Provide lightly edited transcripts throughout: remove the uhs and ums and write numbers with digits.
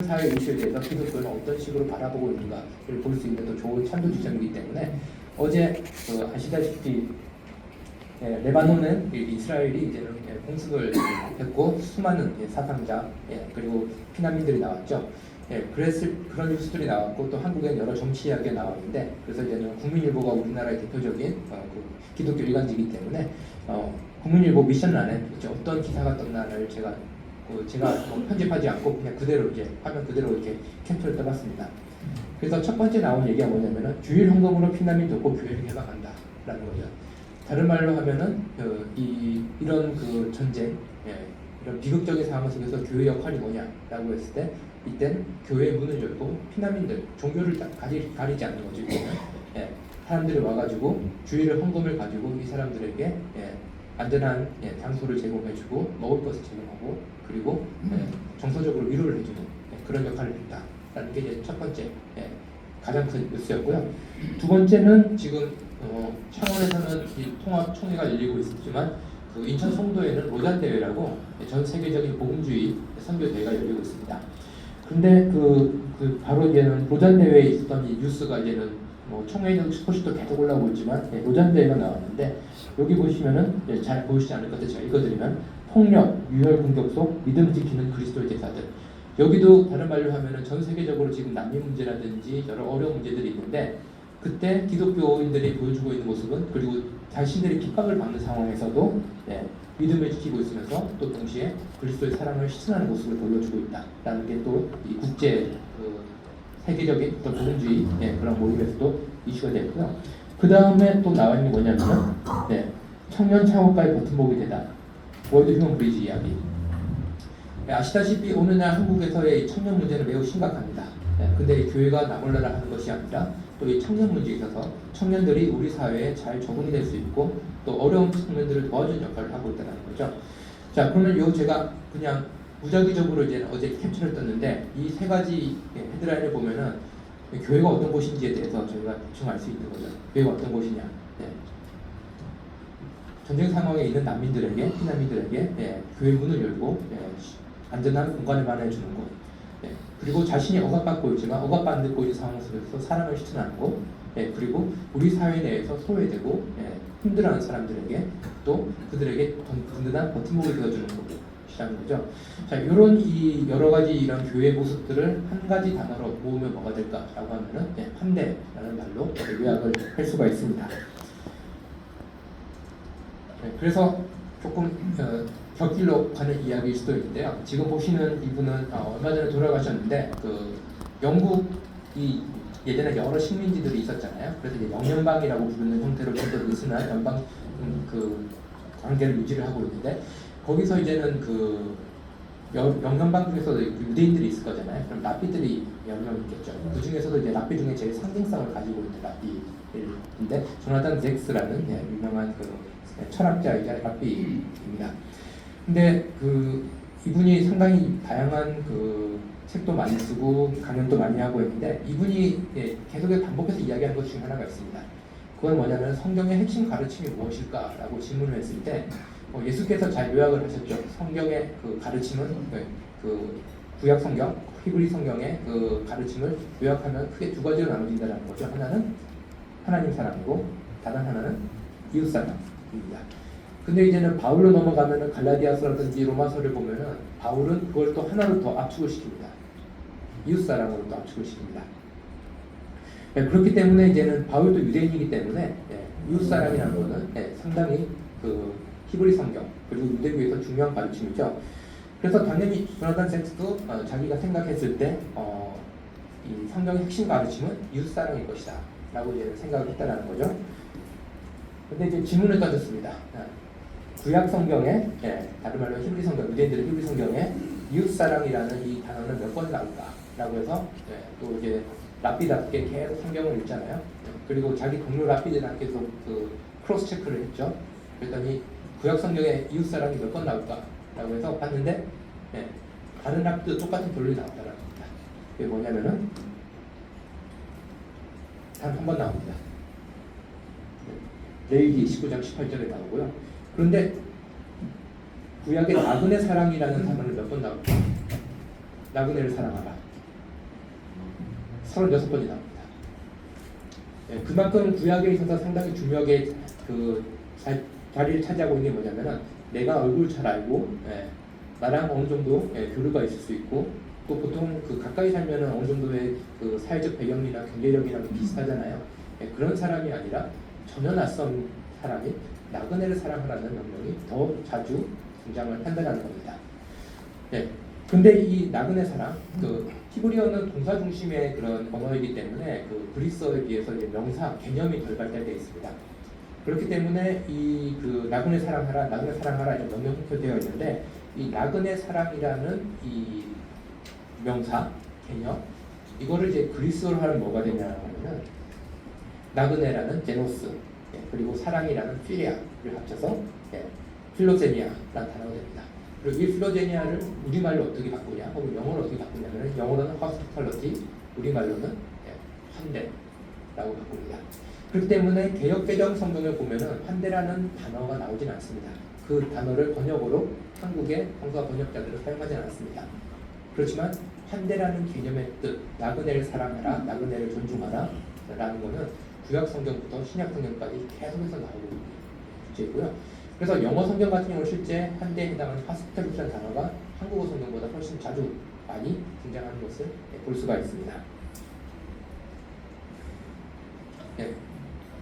사회 이슈에 대해서 기독교는 어떤 식으로 바라보고 있는가를 볼 수 있는 또 좋은 참조 지점이기 때문에 어제 아시다시피 레바논은 이스라엘이 이제는 공습을 했고 수많은 사상자 그리고 피난민들이 나왔죠. 그런 뉴스들이 나왔고 또 한국엔 여러 정치 이야기가 나왔는데 그래서 이제는 국민일보가 우리나라의 대표적인 기독교 일간지이기 때문에 국민일보 미션란에 어떤 기사가 떴나를 제가 편집하지 않고 그냥 그대로 이제 화면 그대로 이렇게 캡처를 떠봤습니다. 그래서 첫 번째 나온 얘기가 뭐냐면은 주일 헌금으로 피난민 돕고 교회를 개방한다라는 거죠. 다른 말로 하면은 이런 전쟁, 이런 비극적인 상황 속에서 교회 역할이 뭐냐라고 했을 때 이땐 교회의 문을 열고 피난민들, 종교를 가리지 않는 거죠. 사람들이 와가지고 주일을 헌금을 가지고 이 사람들에게 안전한 장소를 제공해주고 먹을 것을 제공하고 그리고 정서적으로 위로를 해주는 그런 역할을 했다라는 게 이제 첫 번째 가장 큰 뉴스였고요. 두 번째는 지금 창원에서는 이 통합총회가 열리고 있지만 인천 송도에는 로잔 대회라고 전 세계적인 복음주의 선교 대회가 열리고 있습니다. 근데 바로 이제는 로잔 대회에 있었던 이 뉴스가 이제는 총회적 소식도 계속 올라오고 있지만 로잔 대회가 나왔는데 여기 보시면은 잘 보이시지 않을 것 같아요. 제가 읽어드리면 폭력, 유혈 공격 속 믿음 지키는 그리스도의 제사들. 여기도 다른 말로 하면은 전 세계적으로 지금 난민 문제라든지 여러 어려운 문제들이 있는데 그때 기독교인들이 보여주고 있는 모습은 그리고 자신들이 핍박을 받는 상황에서도 믿음을 지키고 있으면서 또 동시에 그리스도의 사랑을 실천하는 모습을 보여주고 있다라는 게 또 이 국제 세계적인 어떤 복음주의 그런 모임에서도 이슈가 됐고요. 그 다음에 또 나와 있는 게 뭐냐면은 청년 창업가의 버팀목이 되다. 월드 휴먼 브리지 이야기. 아시다시피 오늘날 한국에서의 청년 문제는 매우 심각합니다. 근데 이 교회가 나몰라라 하는 것이 아니라 또 이 청년 문제에 있어서 청년들이 우리 사회에 잘 적응이 될 수 있고 또 어려운 청년들을 도와주는 역할을 하고 있다는 거죠. 자, 그러면 제가 그냥 무작위적으로 이제 어제 캡처를 떴는데 이 세 가지 헤드라인을 보면은 교회가 어떤 곳인지에 대해서 저희가 대충 알 수 있는 거죠. 교회가 어떤 곳이냐. 전쟁 상황에 있는 난민들에게, 피난민들에게 교회 문을 열고 안전한 공간을 마련해 주는 곳. 그리고 자신이 억압받고 있지만 억압받고 있는 상황 속에서 사랑을 실천하는 곳. 그리고 우리 사회 내에서 소외되고 힘들어하는 사람들에게 또 그들에게 든든한 버팀목을 되어주는 곳이라는 거죠. 자, 이런 여러 가지 이런 교회 모습들을 한 가지 단어로 모으면 뭐가 될까라고 하면은 환대라는 말로 요약을 할 수가 있습니다. 그래서 조금 격길로 가는 이야기일 수도 있는데요. 지금 보시는 이분은 얼마 전에 돌아가셨는데 영국이 예전에 여러 식민지들이 있었잖아요. 그래서 이제 영연방이라고 부르는 형태로 좀 더 느슨한 연방 관계를 유지를 하고 있는데 거기서 이제는 영연방 중에서도 유대인들이 있을 거잖아요. 그럼 랍비들이 여러 명 있겠죠. 그 중에서도 이제 랍비 중에 제일 상징성을 가지고 있는 랍비인데 조나단 잭스라는 유명한 철학자이자 랍비입니다. 근데 이분이 상당히 다양한 책도 많이 쓰고 강연도 많이 하고 있는데 이분이 계속해서 반복해서 이야기하는 것 중에 하나가 있습니다. 그건 뭐냐면 성경의 핵심 가르침이 무엇일까라고 질문을 했을 때 예수께서 잘 요약을 하셨죠. 성경의 가르침은 구약 성경, 히브리 성경의 가르침을 요약하면 크게 두 가지로 나눠진다는 거죠. 하나는 하나님 사랑이고 다른 하나는 이웃 사랑입니다. 근데 이제는 바울로 넘어가면은 갈라디아서라든지 로마서를 보면은 바울은 그걸 또 하나로 더 압축을 시킵니다. 이웃 사랑으로 또 압축을 시킵니다. 그렇기 때문에 이제는 바울도 유대인이기 때문에 이웃 사랑이라는 거는 상당히 히브리 성경 그리고 유대교에서 중요한 가르침이죠. 그래서 당연히 조나단 잭스도 자기가 생각했을 때 이 성경의 핵심 가르침은 이웃 사랑일 것이다라고 이제 생각을 했다라는 거죠. 근데 이제 질문을 던졌습니다. 구약 성경에 다른 말로 히브리 성경, 유대인들의 히브리 성경에 이웃 사랑이라는 이 단어는 몇 번 나올까라고 해서 또 이제 랍비답게 계속 성경을 읽잖아요. 그리고 자기 동료 랍비들한테 계속 크로스 체크를 했죠. 그랬더니 구약 성경에 이웃 사랑이 몇 번 나올까라고 해서 봤는데 다른 랍비도 똑같은 결론이 나왔다는 겁니다. 그게 뭐냐면은 단 한 번 나옵니다. 레위기 19장 18절에 나오고요. 그런데 구약의 나그네 사랑이라는 단어를 몇 번 나올까? 나그네를 사랑하라. 36번이 나옵니다. 예, 그만큼 구약에 있어서 상당히 중요하게 자리를 차지하고 있는 게 뭐냐면은 내가 얼굴 잘 알고 나랑 어느 정도 교류가 있을 수 있고 또 보통 가까이 살면은 어느 정도의 사회적 배경이나 경제력이나 비슷하잖아요. 그런 사람이 아니라 전혀 낯선 사람이 나그네를 사랑하라는 명령이 더 자주 등장을 한다는 겁니다. 근데 이 나그네 사랑, 히브리어는 동사 중심의 그런 언어이기 때문에 그리스어에 비해서 이제 명사 개념이 덜 발달되어 있습니다. 그렇기 때문에 이 나그네 사랑하라, 나그네 사랑하라 이런 명령 형태되어 있는데 이 나그네 사랑이라는 이 명사 개념 이거를 이제 그리스어로 하면 뭐가 되냐면 나그네라는 제노스 그리고 사랑이라는 필리아를 합쳐서 필로제니아라는 단어가 됩니다. 그리고 이 필로제니아를 우리말로 어떻게 바꾸냐 혹은 영어로 어떻게 바꾸냐면 영어로는 hospitality, 우리말로는 환대라고 바꿉니다. 그렇기 때문에 개역개정 성경을 보면은 환대라는 단어가 나오진 않습니다. 그 단어를 번역으로 한국의 성서 번역자들을 사용하지는 않습니다. 그렇지만 환대라는 개념의 뜻, 나그네를 사랑하라, 나그네를 존중하라 라는 것은 구약 성경부터 신약 성경까지 계속해서 나오고 있는 주제이고요. 그래서 영어 성경 같은 경우는 실제 환대에 해당하는 hospitality라는 단어가 한국어 성경보다 훨씬 자주 많이 등장하는 것을 볼 수가 있습니다.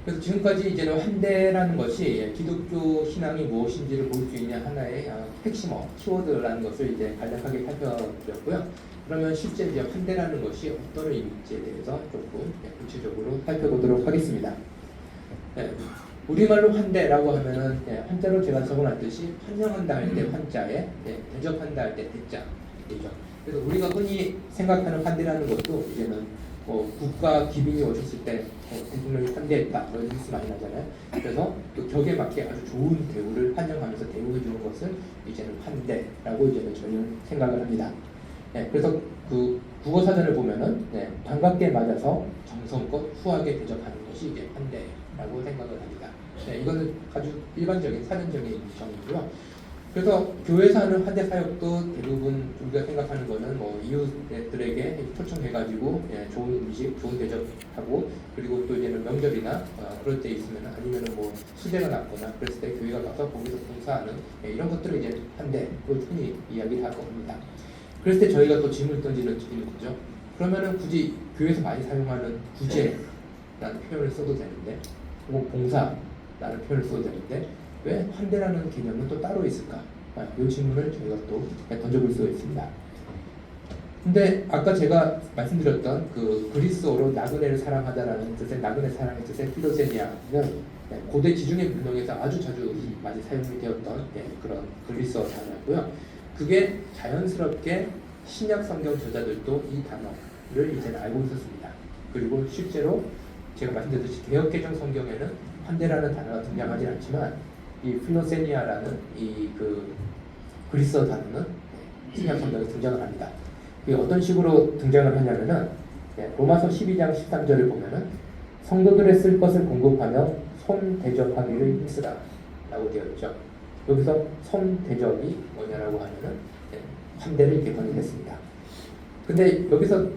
그래서 지금까지 이제는 환대라는 것이 기독교 신앙이 무엇인지를 볼 수 있는 하나의 핵심어, 키워드라는 것을 이제 간략하게 살펴드렸고요. 그러면 실제 이제 환대라는 것이 어떤 의미인지에 대해서 조금 구체적으로 살펴보도록 하겠습니다. 우리말로 환대라고 하면은 한자로 제가 적어놨듯이 환영한다 할 때 환자에 대접한다 할 때 대자이죠. 그래서 우리가 흔히 생각하는 환대라는 것도 이제는 국가 기빈이 오셨을 때 대통령이 환대했다 이런 뉴스 많이 나잖아요. 그래서 그 격에 맞게 아주 좋은 대우를 환영하면서 대우해 주는 것을 이제는 환대라고 이제는 저는 생각을 합니다. 그래서 국어 사전을 보면은 반갑게 맞아서 정성껏 후하게 대접하는 것이 이제 환대라고 생각을 합니다. 이거는 아주 일반적인 사전적인 정의고요. 그래서 교회에서 하는 환대 사역도 대부분 우리가 생각하는 거는 이웃들에게 초청해가지고 좋은 음식, 좋은 대접하고 그리고 또 이제는 명절이나 그럴 때 있으면 아니면은 수제가 났거나 그랬을 때 교회가 가서 거기서 봉사하는 이런 것들을 이제 환대로 흔히 이야기를 하고 합니다. 그랬을 때 저희가 또 질문을 던지는 거죠. 그러면은 굳이 교회에서 많이 사용하는 구제라는 표현을 써도 되는데 혹은 봉사라는 표현을 써도 되는데 왜 환대라는 개념은 또 따로 있을까? 이 질문을 저희가 또 던져볼 수가 있습니다. 근데 아까 제가 말씀드렸던 그리스어로 나그네를 사랑하다라는 뜻의 나그네 사랑의 뜻의 필로제니아는 고대 지중해 문명에서 아주 자주 많이 사용이 되었던 그런 그리스어 단어였고요. 그게 자연스럽게 신약 성경 저자들도 이 단어를 이제는 알고 있었습니다. 그리고 실제로 제가 말씀드렸듯이 개역개정 성경에는 환대라는 단어가 등장하지 않지만 이 필로세니아라는 그리스어 단어는 신약 성경에 등장을 합니다. 이게 어떤 식으로 등장을 하냐면은 로마서 12장 13절을 보면은 성도들의 쓸 것을 공급하며 손 대접하기를 힘쓰라 라고 되어 있죠. 여기서 손 대접이 뭐냐라고 하면은 환대를 이렇게 번역했습니다. 근데 여기서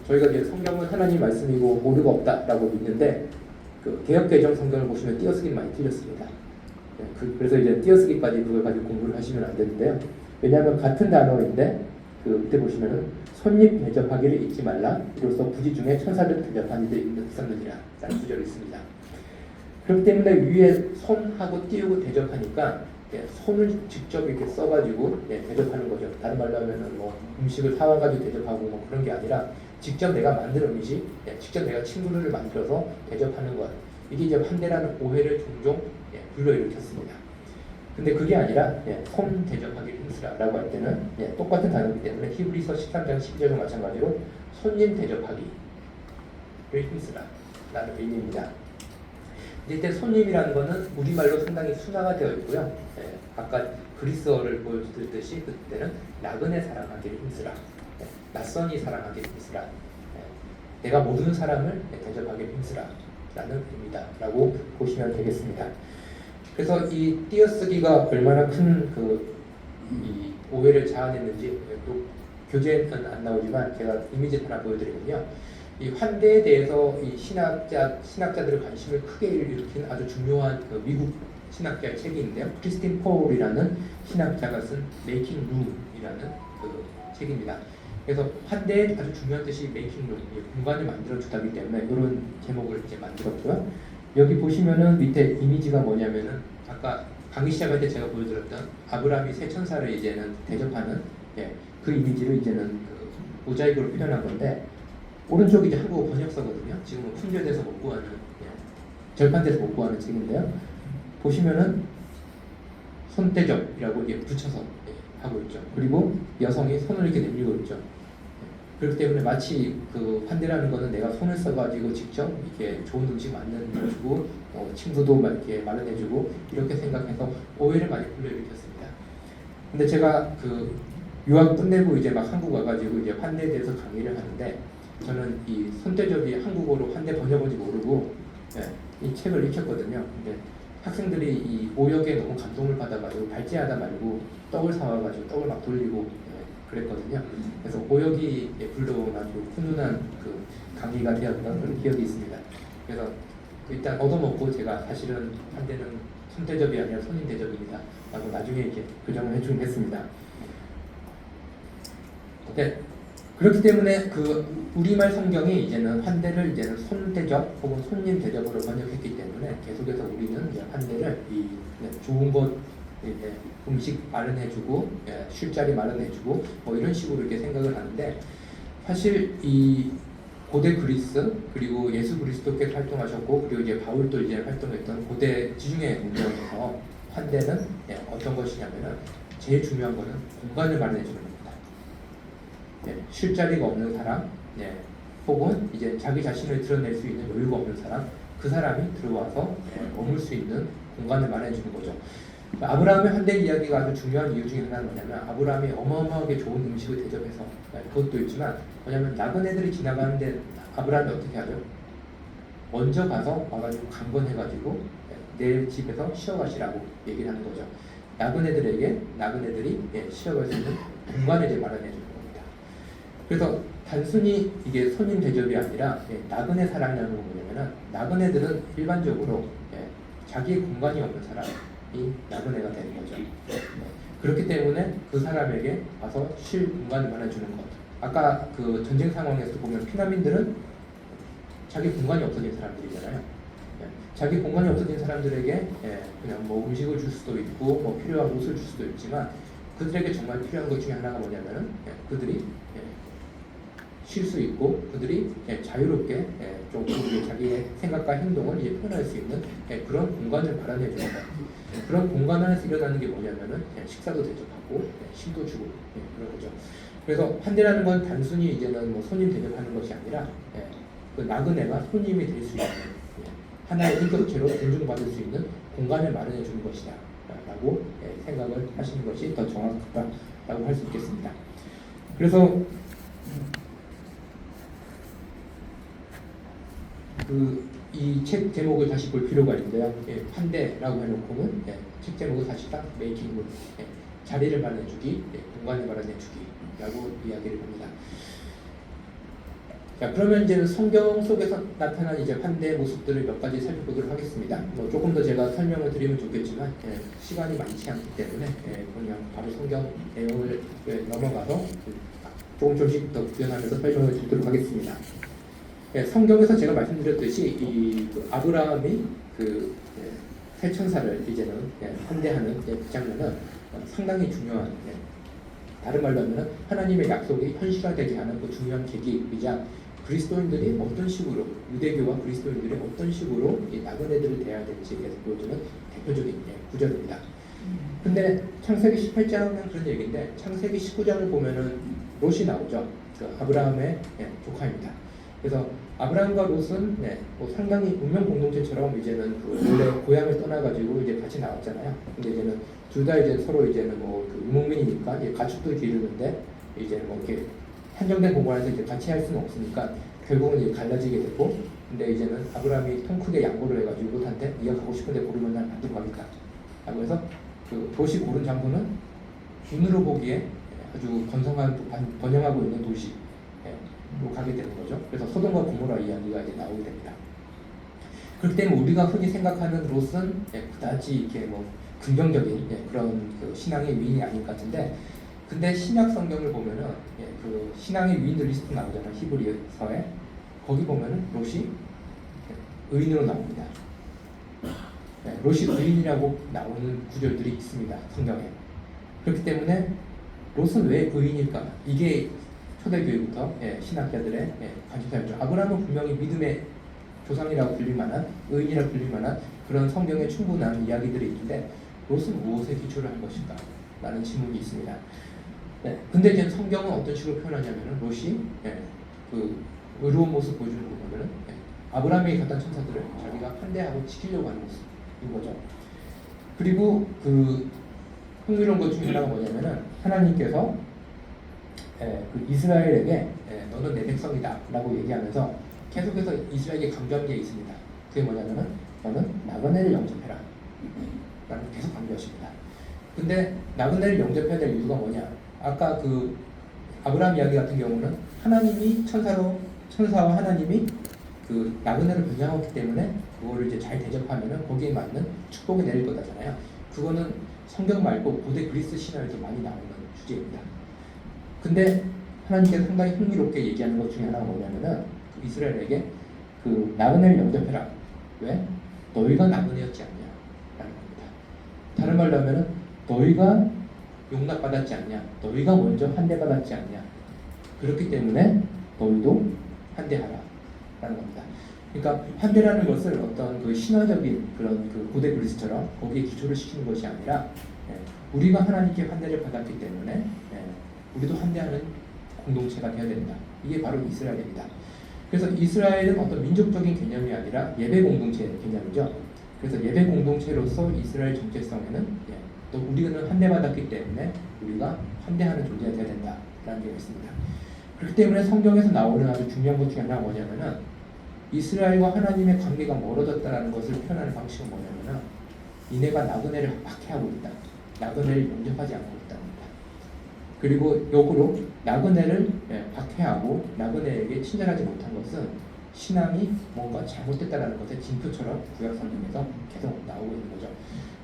저희가 이제 성경은 하나님 말씀이고 오류가 없다라고 믿는데 개역개정 성경을 보시면 띄어쓰기 많이 틀렸습니다. 그래서 이제 띄어쓰기까지 그걸 가지고 공부를 하시면 안 되는데요. 왜냐하면 같은 단어인데 밑에 보시면은 손님 대접하기를 잊지 말라. 이로써 부지 중에 천사를 대접한 이들이 있었느니라 라는 구절이 있습니다. 그렇기 때문에 위에 손하고 띄우고 대접하니까 손을 직접 이렇게 써가지고 대접하는 거죠. 다른 말로 하면은 음식을 사와가지고 대접하고 그런 게 아니라 직접 내가 만든 음식, 직접 내가 친구를 만들어서 대접하는 것. 이게 이제 환대라는 오해를 종종 불러일으켰습니다. 근데 그게 아니라 손 대접하기를 힘쓰라라고 할 때는 똑같은 단어이기 때문에 히브리서 13장 12절과 마찬가지로 손님 대접하기를 힘쓰라라는 의미입니다. 이때 손님이라는 것은 우리말로 상당히 순화가 되어 있고요. 아까 그리스어를 보여드렸듯이 그때는 나그네 사랑하기를 힘쓰라, 낯선이 사랑하기를 힘쓰라, 내가 모르는 사람을 대접하기를 힘쓰라 라는 의미다 라고 보시면 되겠습니다. 그래서 이 띄어쓰기가 얼마나 큰 이 오해를 자아냈는지 또 교재는 안 나오지만 제가 이미지 하나 보여드리면요. 이 환대에 대해서 이 신학자들의 관심을 크게 일으킨 아주 중요한 그 미국 신학자의 책이 있는데요. 크리스틴 폴이라는 신학자가 쓴 Making Room이라는 그 책입니다. 그래서 환대의 아주 중요한 뜻이 Making Room, 공간을 만들어 주다기 때문에 이런 제목을 이제 만들었고요. 여기 보시면은 밑에 이미지가 뭐냐면은 아까 강의 시작할 때 제가 보여드렸던 아브라함이 새 천사를 이제는 대접하는 그 이미지를 이제는 그 모자이크로 표현한 건데, 오른쪽이 이제 한국어 번역서거든요. 지금은 품절돼서 못 구하는, 절판돼서 못 구하는 책인데요. 보시면은 손대접이라고 이렇게 붙여서 하고 있죠. 그리고 여성이 손을 이렇게 내밀고 있죠. 그렇기 때문에 마치 그 환대라는 거는 내가 손을 써가지고 직접 이렇게 좋은 음식 만들어주고 친구도 막 이렇게 마련해주고 이렇게 생각해서 오해를 많이 불러일으켰습니다. 근데 제가 그 유학 끝내고 이제 막 한국 와가지고 이제 환대에 대해서 강의를 하는데, 저는 이 손대접이 한국어로 환대 번역인지 모르고 이 책을 읽혔거든요. 근데 학생들이 이 오역에 너무 감동을 받아가지고 발제하다 말고 떡을 사와가지고 떡을 막 돌리고 그랬거든요. 그래서 오역이 불러온 아주 훈훈한 그 강의가 되었던 그런 기억이 있습니다. 그래서 일단 얻어먹고 제가 사실은 환대는 손대접이 아니라 손님 대접입니다 라고 나중에 이렇게 교정을 해주긴 했습니다. 네. 그렇기 때문에 그 우리말 성경이 이제는 환대를 이제는 손대접 혹은 손님 대접으로 번역했기 때문에 계속해서 우리는 이제 환대를 이 좋은 것, 음식 마련해주고 쉴자리 마련해주고 뭐 이런 식으로 이렇게 생각을 하는데, 사실 이 고대 그리스 그리고 예수 그리스도께서 활동하셨고 그리고 이제 바울도 이제 활동했던 고대 지중해 문명에서 환대는 어떤 것이냐면은 제일 중요한 거는 공간을 마련해주는 겁니다. 쉴 자리가 없는 사람, 혹은 이제 자기 자신을 드러낼 수 있는 여유가 없는 사람, 그 사람이 들어와서 머물 수 있는 공간을 마련해 주는 거죠. 아브라함의 환대 이야기가 아주 중요한 이유 중에 하나는 뭐냐면, 아브라함이 어마어마하게 좋은 음식을 대접해서, 그것도 있지만 뭐냐면 나그네들이 지나가는데 아브라함이 어떻게 하죠? 먼저 가서 와가지고 강건해가지고 내 집에서 쉬어가시라고 얘기를 하는 거죠. 나그네들이 쉬어갈 수 있는 공간을 이제 마련해 주는 겁니다. 그래서 단순히 이게 손님 대접이 아니라 나그네 사랑이라는 건 뭐냐면은, 나그네들은 일반적으로 자기의 공간이 없는 사람이 나그네가 되는 거죠. 그렇기 때문에 그 사람에게 와서 쉴 공간을 마련해주는 것. 아까 그 전쟁 상황에서 보면 피난민들은 자기 공간이 없어진 사람들이잖아요. 자기 공간이 없어진 사람들에게 그냥 뭐 음식을 줄 수도 있고 뭐 필요한 옷을 줄 수도 있지만, 그들에게 정말 필요한 것 중에 하나가 뭐냐면은 그들이 쉴 수 있고 그들이 자유롭게 좀 자기의 생각과 행동을 이제 표현할 수 있는 그런 공간을 마련해 주는 것. 그런 공간 안에서 일어나는 게 뭐냐면은 식사도 대접하고 쉴도 주고 그런 거죠. 그래서 환대라는 건 단순히 이제는 뭐 손님 대접하는 것이 아니라 그 나그네가 손님이 될 수 있는 하나의 인격체로 존중받을 수 있는 공간을 마련해 주는 것이다 라고 생각을 하시는 것이 더 정확하다라고 할 수 있겠습니다. 그래서 이 책 제목을 다시 볼 필요가 있는데요. 환대라고 해놓고는 책 제목은 사실상 메이킹 룸, 자리를 마련해주기, 공간을 마련해주기라고 이야기를 합니다. 자, 그러면 이제 성경 속에서 나타난 이제 환대의 모습들을 몇 가지 살펴보도록 하겠습니다. 뭐 조금 더 제가 설명을 드리면 좋겠지만 시간이 많지 않기 때문에 그냥 바로 성경 내용을 넘어가서 조금씩 더 구현하면서 설명을 드리도록 하겠습니다. 성경에서 제가 말씀드렸듯이 그 아브라함이 새 천사를 이제는 환대하는 그 장면은 상당히 중요한, 다른 말로 하면 하나님의 약속이 현실화되게 하는 그 중요한 계기이자, 그리스도인들이 어떤 식으로, 유대교와 그리스도인들이 어떤 식으로 이 나그네들을 대해야 될지에 대해서 보여주는 대표적인 구절입니다. 근데 창세기 18장은 그런 얘기인데, 창세기 19장을 보면은 롯이 나오죠. 그 아브라함의 조카입니다. 그래서 아브라함과 롯은 뭐 상당히 운명 공동체처럼 이제는 원래 고향을 떠나가지고 이제 같이 나왔잖아요. 근데 이제는 둘 다 이제 서로 이제는 뭐 유목민이니까 이제 가축도 기르는데 이제 뭐 이렇게 한정된 공간에서 이제 같이 할 수는 없으니까 결국은 이제 갈라지게 되고, 근데 이제는 아브라함이 통 크게 양보를 해가지고 롯한테 네가 가고 싶은데 고르면 난 놔두고 가겠다. 라고 해서 그 롯이 고른 장소는 눈으로 보기에 아주 번성한 번영하고 있는 도시, 가게 되는 거죠. 그래서 소돔과 고모라 이야기가 이제 나오게 됩니다. 그렇기 때문에 우리가 흔히 생각하는 롯은 그다지 이렇게 뭐 긍정적인 그런 그 신앙의 위인이 아닌 것 같은데, 근데 신약 성경을 보면은 그 신앙의 위인들 리스트 나오잖아요. 히브리서에 거기 보면은 롯이 의인으로 나옵니다. 롯이 의인이라고 나오는 구절들이 있습니다. 성경에. 그렇기 때문에 롯은 왜 의인일까? 이게 초대교회부터 신학자들의 관심사였죠. 아브라함은 분명히 믿음의 조상이라고 불릴 만한, 의인이라고 불릴 만한 그런 성경에 충분한 이야기들이 있는데 롯은 무엇에 기초를 한 것인가? 라는 질문이 있습니다. 근데 이제 성경은 어떤 식으로 표현하냐면은 롯이 그 의로운 모습 보여주는 거 보면은 아브라함에게 갔던 천사들을 자기가 환대하고 지키려고 하는 모습인 거죠. 그리고 그 흥미로운 것 중에 하나가 뭐냐면은 하나님께서 그 이스라엘에게 너는 내 백성이다 라고 얘기하면서 계속해서 이스라엘에게 강조한 게 있습니다. 그게 뭐냐면은 너는 나그네를 영접해라 라고 계속 강조하십니다. 근데 나그네를 영접해야 될 이유가 뭐냐? 아까 그 아브라함 이야기 같은 경우는 하나님이 천사와 하나님이 그 나그네를 분양했기 때문에 그거를 이제 잘 대접하면은 거기에 맞는 축복이 내릴 거다잖아요. 그거는 성경 말고 고대 그리스 신화에서 많이 나오는 주제입니다. 근데 하나님께서 상당히 흥미롭게 얘기하는 것 중에 하나가 뭐냐면은 이스라엘에게 그 나그네를 영접해라. 왜? 너희가 나그네였지 않냐? 라는 겁니다. 다른 말로 하면은 너희가 용납받았지 않냐? 너희가 먼저 환대받았지 않냐? 그렇기 때문에 너희도 환대하라. 라는 겁니다. 그러니까 환대라는 것을 어떤 그 신화적인 그런 그 고대 그리스처럼 거기에 기초를 시키는 것이 아니라 우리가 하나님께 환대를 받았기 때문에 우리도 환대하는 공동체가 되어야 된다. 이게 바로 이스라엘입니다. 그래서 이스라엘은 어떤 민족적인 개념이 아니라 예배 공동체 개념이죠. 그래서 예배 공동체로서 이스라엘 정체성에는 또 우리는 환대받았기 때문에 우리가 환대하는 존재가 되어야 된다라는 게 있습니다. 그렇기 때문에 성경에서 나오는 아주 중요한 것 중에 하나가 뭐냐면은 이스라엘과 하나님의 관계가 멀어졌다는 것을 표현하는 방식은 뭐냐면은 니네가 나그네를 박해하고 있다. 나그네를 용접하지 않고 있답니다. 그리고 역으로 나그네를 박해하고 나그네에게 친절하지 못한 것은 신앙이 뭔가 잘못됐다는 것의 징표처럼 구약 성경에서 계속 나오고 있는 거죠.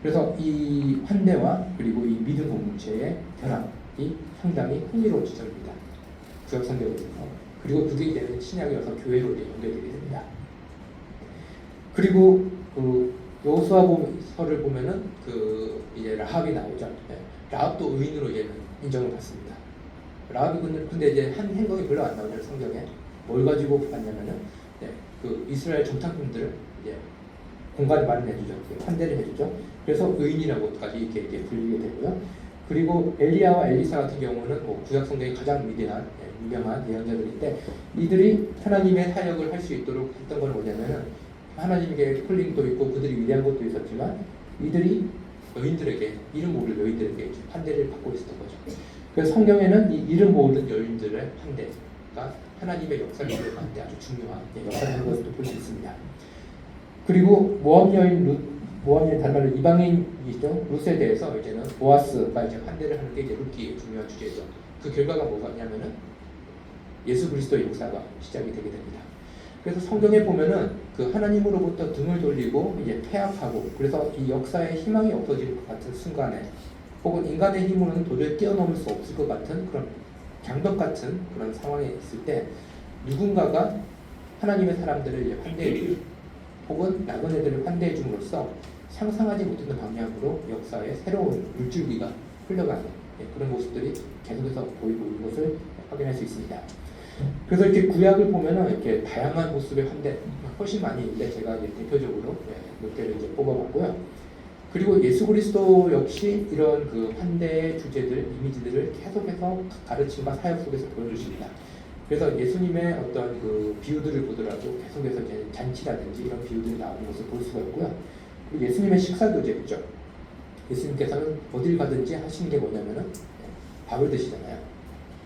그래서 이 환대와 그리고 이 믿음 공동체의 결합이 상당히 흥미로운 지점입니다. 구약 성경에서. 그리고 그게 이제는 신약에 와서 교회로 연결되게 됩니다. 그리고 그 여호수아서를 보면은 그 이제 라합이 나오죠. 라합도 의인으로 얘는 인정을 받습니다. 라합이 근데 이제 한 행동이 별로 안 나오잖아요. 성경에 뭘 가지고 봤냐면은 그 이스라엘 정탐꾼들을 이제 공간을 마련해주죠. 환대를 해주죠. 그래서 의인이라고까지 이렇게 불리게 되고요. 그리고 엘리야와 엘리사 같은 경우는 뭐 구약 성경의 가장 위대한 유명한 예언자들인데 이들이 하나님의 사역을 할 수 있도록 했던 건 뭐냐면은 하나님께 콜링도 있고 그들이 위대한 것도 있었지만 이들이 여인들에게 이름 모를 여인들에게 환대를 받고 있었던 거죠. 그래서 성경에는 이 이름 모르는 여인들의 환대가 하나님의 역사를 기록하는 데 아주 중요한 역사를 것도 볼 수 있습니다. 그리고 모압 여인 다른 말로 이방인이죠. 룻에 대해서 이제는 보아스가 이제 환대를 하는 게 이제 룻기의 중요한 주제죠. 그 결과가 뭐냐면은 예수 그리스도의 역사가 시작이 되게 됩니다. 그래서 성경에 보면은 그 하나님으로부터 등을 돌리고 이제 패합하고 그래서 이 역사에 희망이 없어질 것 같은 순간에 혹은 인간의 힘으로는 도저히 뛰어넘을 수 없을 것 같은 그런 장벽 같은 그런 상황에 있을 때 누군가가 하나님의 사람들을 이제 환대해 혹은 나그네들을 환대해 줌으로써 상상하지 못했던 방향으로 역사의 새로운 물줄기가 흘러가는 그런 모습들이 계속해서 보이고 있는 것을 확인할 수 있습니다. 그래서 이렇게 구약을 보면은 이렇게 다양한 모습의 환대 훨씬 많이 있는데 제가 이제 대표적으로 몇 개를 이제 뽑아봤고요. 그리고 예수 그리스도 역시 이런 그 환대의 주제들, 이미지들을 계속해서 가르침과 사역 속에서 보여주십니다. 그래서 예수님의 어떤 그 비유들을 보더라도 계속해서 이제 잔치라든지 이런 비유들이 나오는 것을 볼 수가 있고요. 그리고 예수님의 식사 교제였죠. 예수님께서는 어딜 가든지 하시는 게 뭐냐면은 밥을 드시잖아요.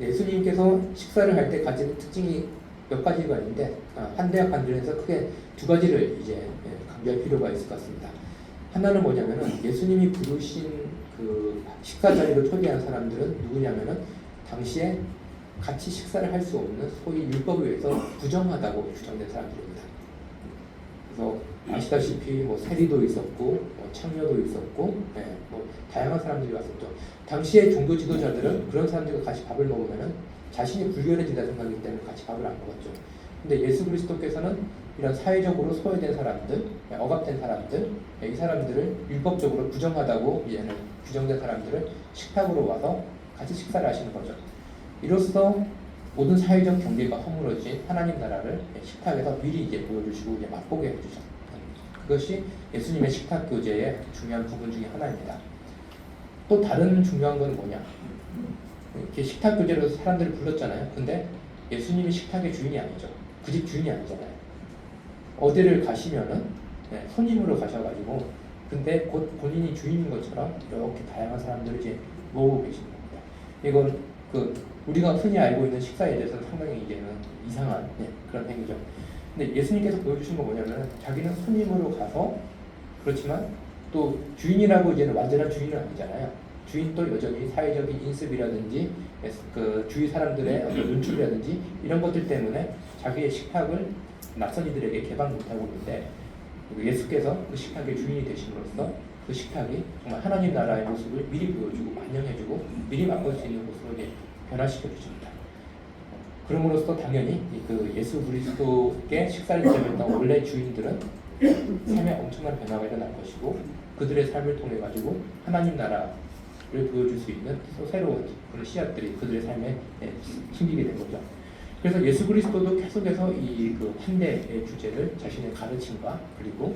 예수님께서 식사를 할 때 가지는 특징이 몇 가지가 있는데 환대와 관련해서 크게 두 가지를 이제 강조할 필요가 있을 것 같습니다. 하나는 뭐냐면은 예수님이 부르신 그 식사 자리로 초대한 사람들은 누구냐면은 당시에 같이 식사를 할 수 없는 소위 율법에 의해서 부정하다고 규정된 사람들입니다. 그래서 아시다시피 뭐 세리도 있었고 뭐 창녀도 있었고 뭐 다양한 사람들이 왔었죠. 당시의 종교 지도자들은 그런 사람들과 같이 밥을 먹으면은 자신이 불결해진다 생각하기 때문에 같이 밥을 안 먹었죠. 근데 예수 그리스도께서는 이런 사회적으로 소외된 사람들, 억압된 사람들, 이 사람들을 율법적으로 부정하다고 이제는 규정된 사람들을 식탁으로 와서 같이 식사를 하시는 거죠. 이로써 모든 사회적 경계가 허물어진 하나님 나라를 식탁에서 미리 이제 보여주시고 이제 맛보게 해주셨습니다. 그것이 예수님의 식탁 교제의 중요한 부분 중에 하나입니다. 또 다른 중요한 건 뭐냐? 이렇게 식탁 교제로 사람들을 불렀잖아요. 근데 예수님이 식탁의 주인이 아니죠. 그 집 주인이 아니잖아요. 어디를 가시면은 손님으로 가셔가지고 근데 곧 본인이 주인인 것처럼 이렇게 다양한 사람들을 이제 모으고 계시는 겁니다. 이건 우리가 흔히 알고 있는 식사에 대해서는 상당히 이제는 이상한 그런 행위죠. 근데 예수님께서 보여주신 건 뭐냐면 자기는 손님으로 가서 그렇지만 또 주인이라고 이제는 완전한 주인은 아니잖아요. 주인도 여전히 사회적인 인습이라든지 그 주위 사람들의 어떤 눈초리라든지 이런 것들 때문에 자기의 식탁을 낯선 이들에게 개방 못하고 있는데 예수께서 그 식탁의 주인이 되심으로써 그 식탁이 정말 하나님 나라의 모습을 미리 보여주고 반영해주고 미리 맛볼 수 있는 모습으로 변화시켜 주십니다. 그럼으로써 당연히 그 예수 그리스도께 식사를 대접했던 원래 주인들은 삶에 엄청난 변화가 일어날 것이고 그들의 삶을 통해 가지고 하나님 나라를 보여줄 수 있는 또 새로운 그런 씨앗들이 그들의 삶에 심기게 된 거죠. 그래서 예수 그리스도도 계속해서 이 그 환대의 주제를 자신의 가르침과 그리고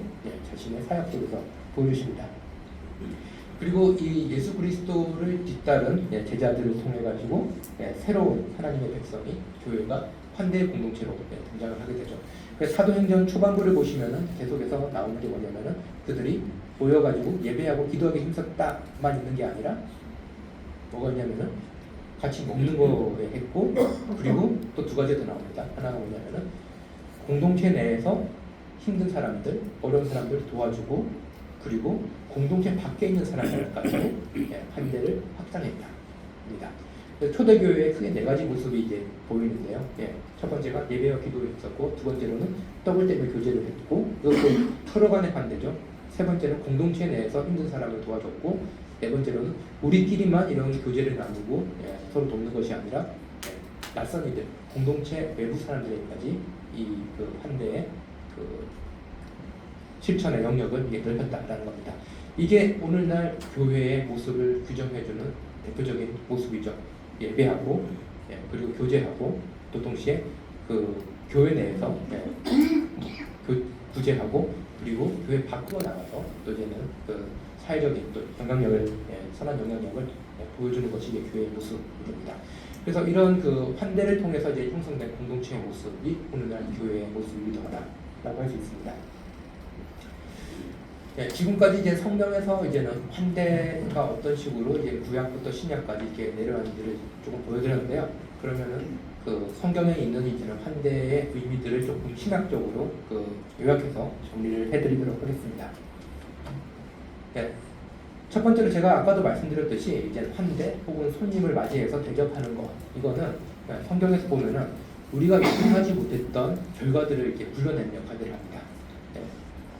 자신의 사역 속에서 보여주십니다. 그리고 이 예수 그리스도를 뒤따른 제자들을 통해 가지고 새로운 하나님의 백성이 교회가 환대의 공동체로 등장을 하게 되죠. 그래서 사도행전 초반부를 보시면은 계속해서 나오는 게 뭐냐면은 그들이 모여가지고 예배하고 기도하기 힘썼다만 있는 게 아니라 뭐가 있냐면은 같이 먹는 거에 했고 그리고 또 두 가지 더 나옵니다. 하나가 뭐냐면은 공동체 내에서 힘든 사람들, 어려운 사람들 도와주고 그리고 공동체 밖에 있는 사람들까지 환대를 확장했답니다. 초대교회에 크게 네 가지 모습이 이제 보이는데요. 첫 번째가 예배와 기도를 했었고, 두 번째로는 떡을 떼며 교제를 했고, 이것도 서로 간의 환대죠. 세 번째는 공동체 내에서 힘든 사람을 도와줬고, 네 번째로는 우리끼리만 이런 교제를 나누고 서로 돕는 것이 아니라 낯선 이들, 공동체 외부 사람들에게까지 이 그 환대의 그 실천의 영역을 넓혔다라는 겁니다. 이게 오늘날 교회의 모습을 규정해주는 대표적인 모습이죠. 예배하고 그리고 교제하고 또 동시에 그 교회 내에서 구제하고 그리고 교회 밖으로 나가서 또 이제는 그 사회적인 또 영향력을 선한 영향력을 보여주는 것이 이제 교회의 모습입니다. 그래서 이런 그 환대를 통해서 이제 형성된 공동체의 모습이 오늘날 교회의 모습이기도 하다라고 할 수 있습니다. 지금까지 이제 성경에서 이제는 환대가 어떤 식으로 이제 구약부터 신약까지 이렇게 내려왔는지를 조금 보여드렸는데요. 그러면은 그 성경에 있는 이제는 환대의 의미들을 조금 신학적으로 그 요약해서 정리를 해드리도록 하겠습니다. 첫 번째로 제가 아까도 말씀드렸듯이 이제 환대 혹은 손님을 맞이해서 대접하는 것 이거는 성경에서 보면은 우리가 예상하지 못했던 결과들을 이렇게 불러내는 역할들을 합니다.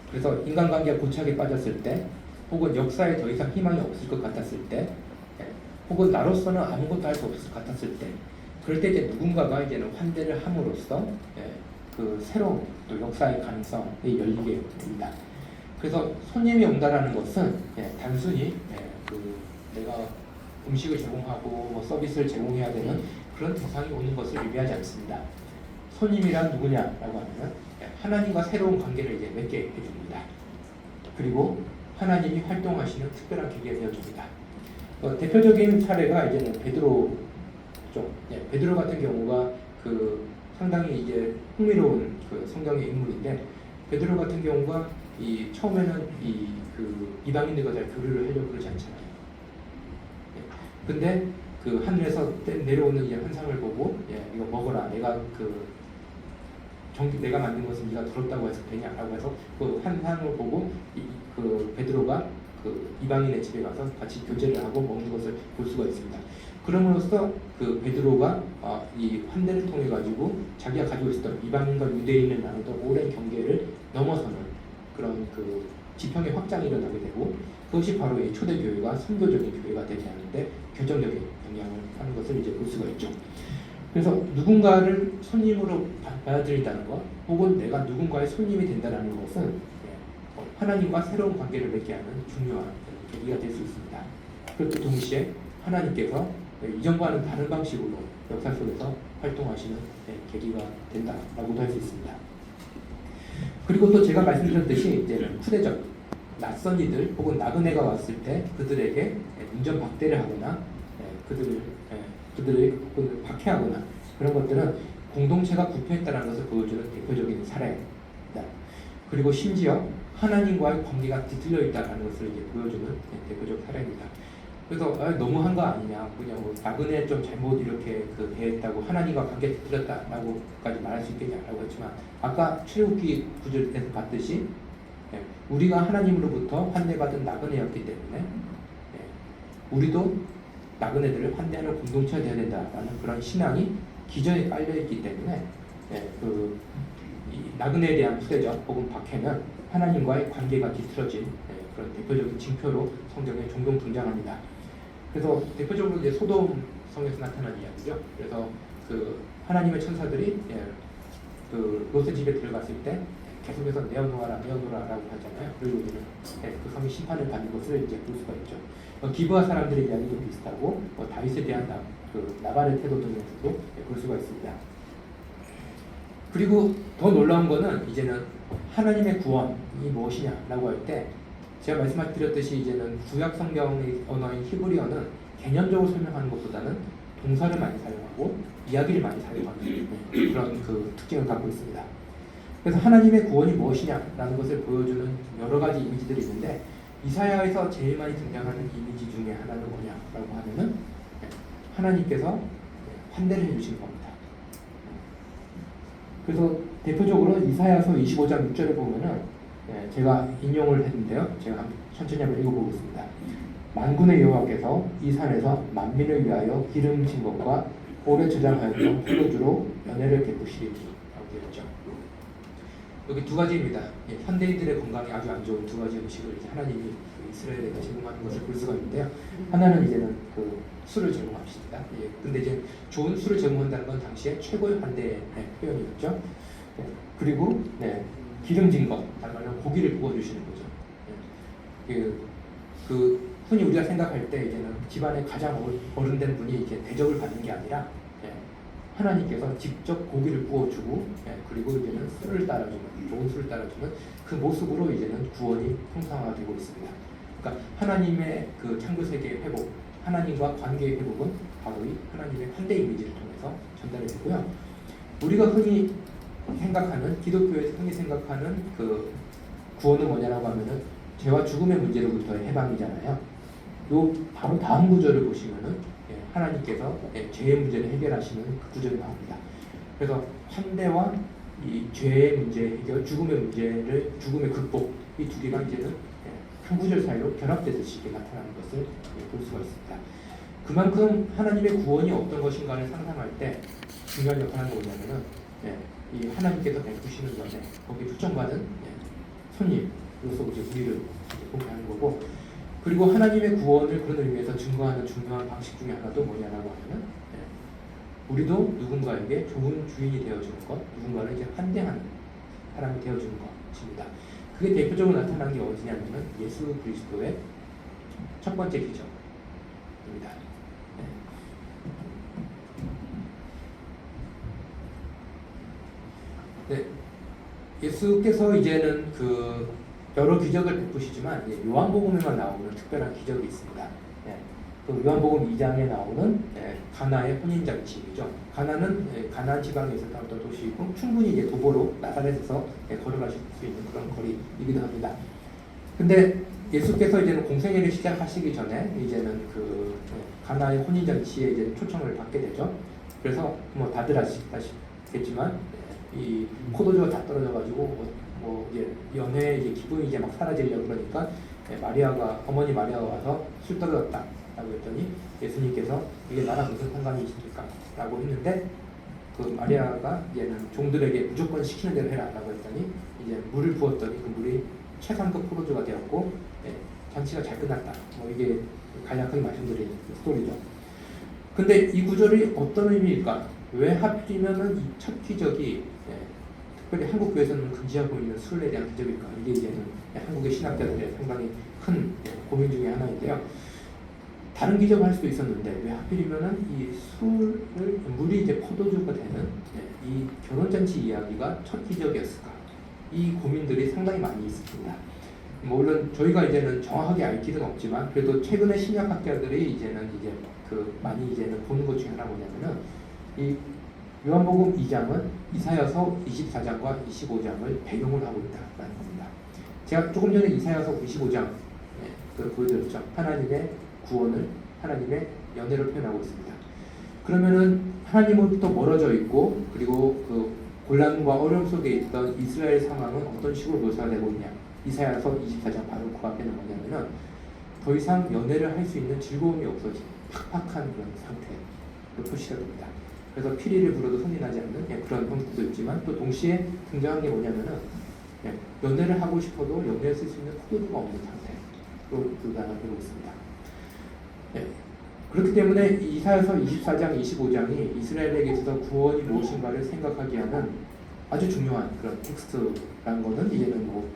그래서 인간관계가 고착에 빠졌을 때 혹은 역사에 더 이상 희망이 없을 것 같았을 때 혹은 나로서는 아무것도 할 수 없을 것 같았을 때 그럴 때 이제 누군가가 이제는 환대를 함으로써 그 새로운 또 역사의 가능성이 열리게 됩니다. 그래서 손님이 온다라는 것은 단순히 그 내가 음식을 제공하고 뭐 서비스를 제공해야 되는 그런 대상이 오는 것을 의미하지 않습니다. 손님이란 누구냐라고 하면 하나님과 새로운 관계를 이제 맺게 해줍니다. 그리고 하나님이 활동하시는 특별한 계기가 되어줍니다. 대표적인 사례가 이제는 베드로죠. 베드로 같은 경우가 그 상당히 이제 흥미로운 그 성경의 인물인데 베드로 같은 경우가 이 처음에는 이 그 이방인들과 잘 교류를 하려고 그러지 않잖아요. 근데 그 하늘에서 내려오는 이 환상을 보고 이거 먹어라. 내가 내가 만든 것은 네가 더럽다고 해서 되냐라고 해서 그 환상을 보고 그 베드로가 그 이방인의 집에 가서 같이 교제를 하고 먹는 것을 볼 수가 있습니다. 그럼으로써 그 베드로가 이 환대를 통해 가지고 자기가 가지고 있었던 이방인과 유대인을 나누던 오랜 경계를 넘어서는 그런 그 지평의 확장이 일어나게 되고, 그것이 바로 이 초대교회가 선교적인 교회가 되게 하는데 결정적인 영향을 하는 것을 이제 볼 수가 있죠. 그래서 누군가를 손님으로 받아들인다는 것, 혹은 내가 누군가의 손님이 된다는 것은 하나님과 새로운 관계를 맺게 하는 중요한 계기가 될 수 있습니다. 그리고 동시에 하나님께서 이전과는 다른 방식으로 역사 속에서 활동하시는 계기가 된다라고도 할 수 있습니다. 그리고 또 제가 말씀드렸듯이 이제는 푸대적 낯선 이들 혹은 나그네가 왔을 때 그들에게 운전박대를 하거나 그들을 박해하거나 그런 것들은 공동체가 부패했다는 것을 보여주는 대표적인 사례입니다. 그리고 심지어 하나님과의 관계가 뒤틀려 있다는 것을 이제 보여주는 대표적 사례입니다. 그래서 너무한 거 아니냐, 그냥 뭐 나그네 좀 잘못 이렇게 대했다고 하나님과 관계 뒤틀렸다라고까지 말할 수 있겠냐라고 했지만, 아까 출애굽기 구절에서 봤듯이 우리가 하나님으로부터 환대받은 나그네였기 때문에 우리도 나그네들을 환대하는 공동체가 되어야 된다라는 그런 신앙이 기저에 깔려있기 때문에 이 나그네에 대한 푸대적 혹은 박해는 하나님과의 관계가 뒤틀어진 그런 대표적인 징표로 성경에 종종 등장합니다. 그래서 대표적으로 이제 소돔 성에서 나타난 이야기죠. 그래서 그 하나님의 천사들이 그 롯의 집에 들어갔을 때 계속해서 내어놓아라라고 하잖아요. 그리고 우리는 그 성이 심판을 받는 것을 이제 볼 수가 있죠. 기브아 사람들의 이야기도 비슷하고 다윗에 대한 나발의 태도 등에서도 볼 수가 있습니다. 그리고 더 놀라운 거는 이제는 하나님의 구원이 무엇이냐라고 할 때, 제가 말씀드렸듯이 이제는 구약 성경의 언어인 히브리어는 개념적으로 설명하는 것보다는 동사를 많이 사용하고 이야기를 많이 사용하는 그런 그 특징을 갖고 있습니다. 그래서 하나님의 구원이 무엇이냐라는 것을 보여주는 여러 가지 이미지들이 있는데, 이사야에서 제일 많이 등장하는 이미지 중에 하나는 뭐냐라고 하면은 하나님께서 환대를 해주시는 겁니다. 그래서 대표적으로 이사야서 25장 6절에 보면은 제가 인용을 했는데요. 제가 천천히 한번 읽어보겠습니다. 만군의 여호와께서 이 산에서 만민을 위하여 기름진 것과 오래 저장하였던 포도주로 연회를 베푸시리니 라고 되어 있죠. 여기 두 가지입니다. 현대인들의 건강이 아주 안 좋은 두 가지 음식을 이제 하나님이 이스라엘에게 제공하는 것을 볼 수가 있는데요. 하나는 이제는 그 술을 제공합니다. 근데 이제 좋은 술을 제공한다는 건 당시에 최고의 환대의 표현이었죠. 그리고 기름진 것, 다른 말로 고기를 구워주시는 거죠. 그 흔히 우리가 생각할 때 이제는 집안에 가장 어른된 분이 이제 대접을 받는 게 아니라 하나님께서 직접 고기를 구워주고 그리고 이제는 술을 따라주는, 좋은 술을 따라주는 그 모습으로 이제는 구원이 형상화되고 있습니다. 그러니까 하나님의 그 창조 세계의 회복, 하나님과 관계의 회복은 바로 이 하나님의 환대 이미지를 통해서 전달이 되고요. 우리가 흔히 생각하는, 기독교에서 흔히 생각하는 그 구원은 뭐냐라고 하면은 죄와 죽음의 문제로부터의 해방이잖아요. 요 바로 다음 구절을 보시면은 하나님께서 죄의 문제를 해결하시는 그 구절이 나옵니다. 그래서 환대와 이 죄의 문제 해결, 죽음의 극복, 이 두 개가 이제는 한 구절 사이로 결합되듯이 나타나는 것을 볼 수가 있습니다. 그만큼 하나님의 구원이 어떤 것인가를 상상할 때 중요한 역할을 하는 뭐냐면은 이 하나님께서 베푸시는 연애, 거기에 초청받은 손님으로서 이제 우리를 보게 하는 거고, 그리고 하나님의 구원을 그런 의미에서 증거하는 중요한 방식 중에 하나도 뭐냐라고 하면은 우리도 누군가에게 좋은 주인이 되어주는 것, 누군가를 이제 환대하는 사람이 되어주는 것입니다. 그게 대표적으로 나타난 게 어디냐면은 예수 그리스도의 첫 번째 기적입니다. 네, 예수께서 이제는 그 여러 기적을 베푸시지만 요한복음에만 나오는 특별한 기적이 있습니다. 그 요한복음 2장에 나오는 가나의 혼인잔치이죠. 가나는 가나안 지방에 있었던 어떤 도시이고 충분히 이제 도보로 나사렛에서 걸어가실 수 있는 그런 거리이기도 합니다. 근데 예수께서 이제는 공생애를 시작하시기 전에 이제는 그 가나의 혼인잔치에 이제 초청을 받게 되죠. 그래서 뭐 다들 아시겠지만 이 포도주가 다 떨어져가지고 뭐 이제 연회의 이제 기분이 이제 막 사라지려고 그러니까 어머니 마리아가 와서 술 떨어졌다, 라고 했더니 예수님께서 이게 나랑 무슨 상관이 있습니까? 라고 했는데 그 마리아가 이제는 종들에게 무조건 시키는 대로 해라 라고 했더니 이제 물을 부었더니 그 물이 최상급 포도주가 되었고 잔치가 잘 끝났다. 뭐 이게 간략하게 말씀드린 스토리죠. 근데 이 구절이 어떤 의미일까? 왜 하필이면은 이 첫 기적이 특별히 한국 교회에서는 금지하고 있는 술에 대한 기적일까? 이게 이제는 한국의 신학자들의 상당히 큰 고민 중에 하나인데요. 다른 기적을 할 수도 있었는데 왜 하필이면은 이 술을 물이 이제 포도주가 되는 이 결혼잔치 이야기가 첫 기적이었을까? 이 고민들이 상당히 많이 있습니다. 물론 저희가 이제는 정확하게 알 길은 없지만 그래도 최근에 신약학자들이 이제는 많이 보는 것 중에 하나가 뭐냐면은 이 요한복음 2장은 이사야서 24장과 25장을 배경으로 하고 있다라는 겁니다. 제가 조금 전에 이사야서 25장 보여드렸죠. 하나님의 구원을 하나님의 연애를 표현하고 있습니다. 그러면은 하나님으로부터 멀어져 있고 그리고 그 곤란과 어려움 속에 있던 이스라엘 상황은 어떤 식으로 묘사가 되고 있냐? 이사야서 24장 바로 그 앞에는 뭐냐면은 더 이상 연애를 할 수 있는 즐거움이 없어진 팍팍한 그런 상태로 표시가 됩니다. 그래서 피리를 불어도 흥이 나지 않는 그런 형태도 있지만 또 동시에 등장한 게 뭐냐면은 연애를 하고 싶어도 연애를 쓸 수 있는 포도주가 없는 상태로 묘사가 되고 있습니다. 그렇기 때문에 이사야서 24장, 25장이 이스라엘에게 있어서 구원이 무엇인가를 생각하게 하는 아주 중요한 그런 텍스트라는 것은 이제는 뭐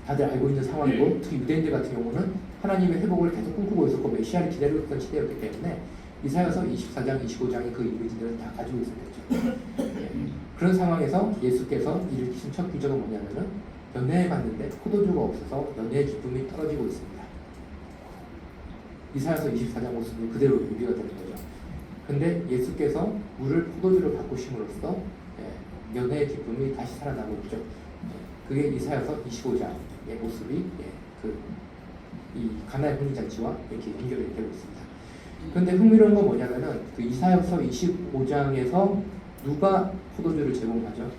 다들 알고 있는 상황이고 특히 유대인들 같은 경우는 하나님의 회복을 계속 꿈꾸고 있었고 메시아를 기다리고 있던 시대였기 때문에 이사야서 24장, 25장의 그 이미지들을 다 가지고 있었겠죠. 그런 상황에서 예수께서 일으키신 첫 기적은 뭐냐면은 연회에 갔는데 포도주가 없어서 연회의 기쁨이 떨어지고 있습니다. 이사야서 24장 모습이 그대로 유비가 되는 거죠. 근데 예수께서 물을 포도주로 바꾸심으로써 연회의 기쁨이 다시 살아나고 있죠. 그게 이사야서 25장의 모습이 이 가나의 혼인잔치와 이렇게 연결이 되고 있습니다. 그런데 흥미로운 건 뭐냐면은 그 이사야서 25장에서 누가 포도주를 제공하죠?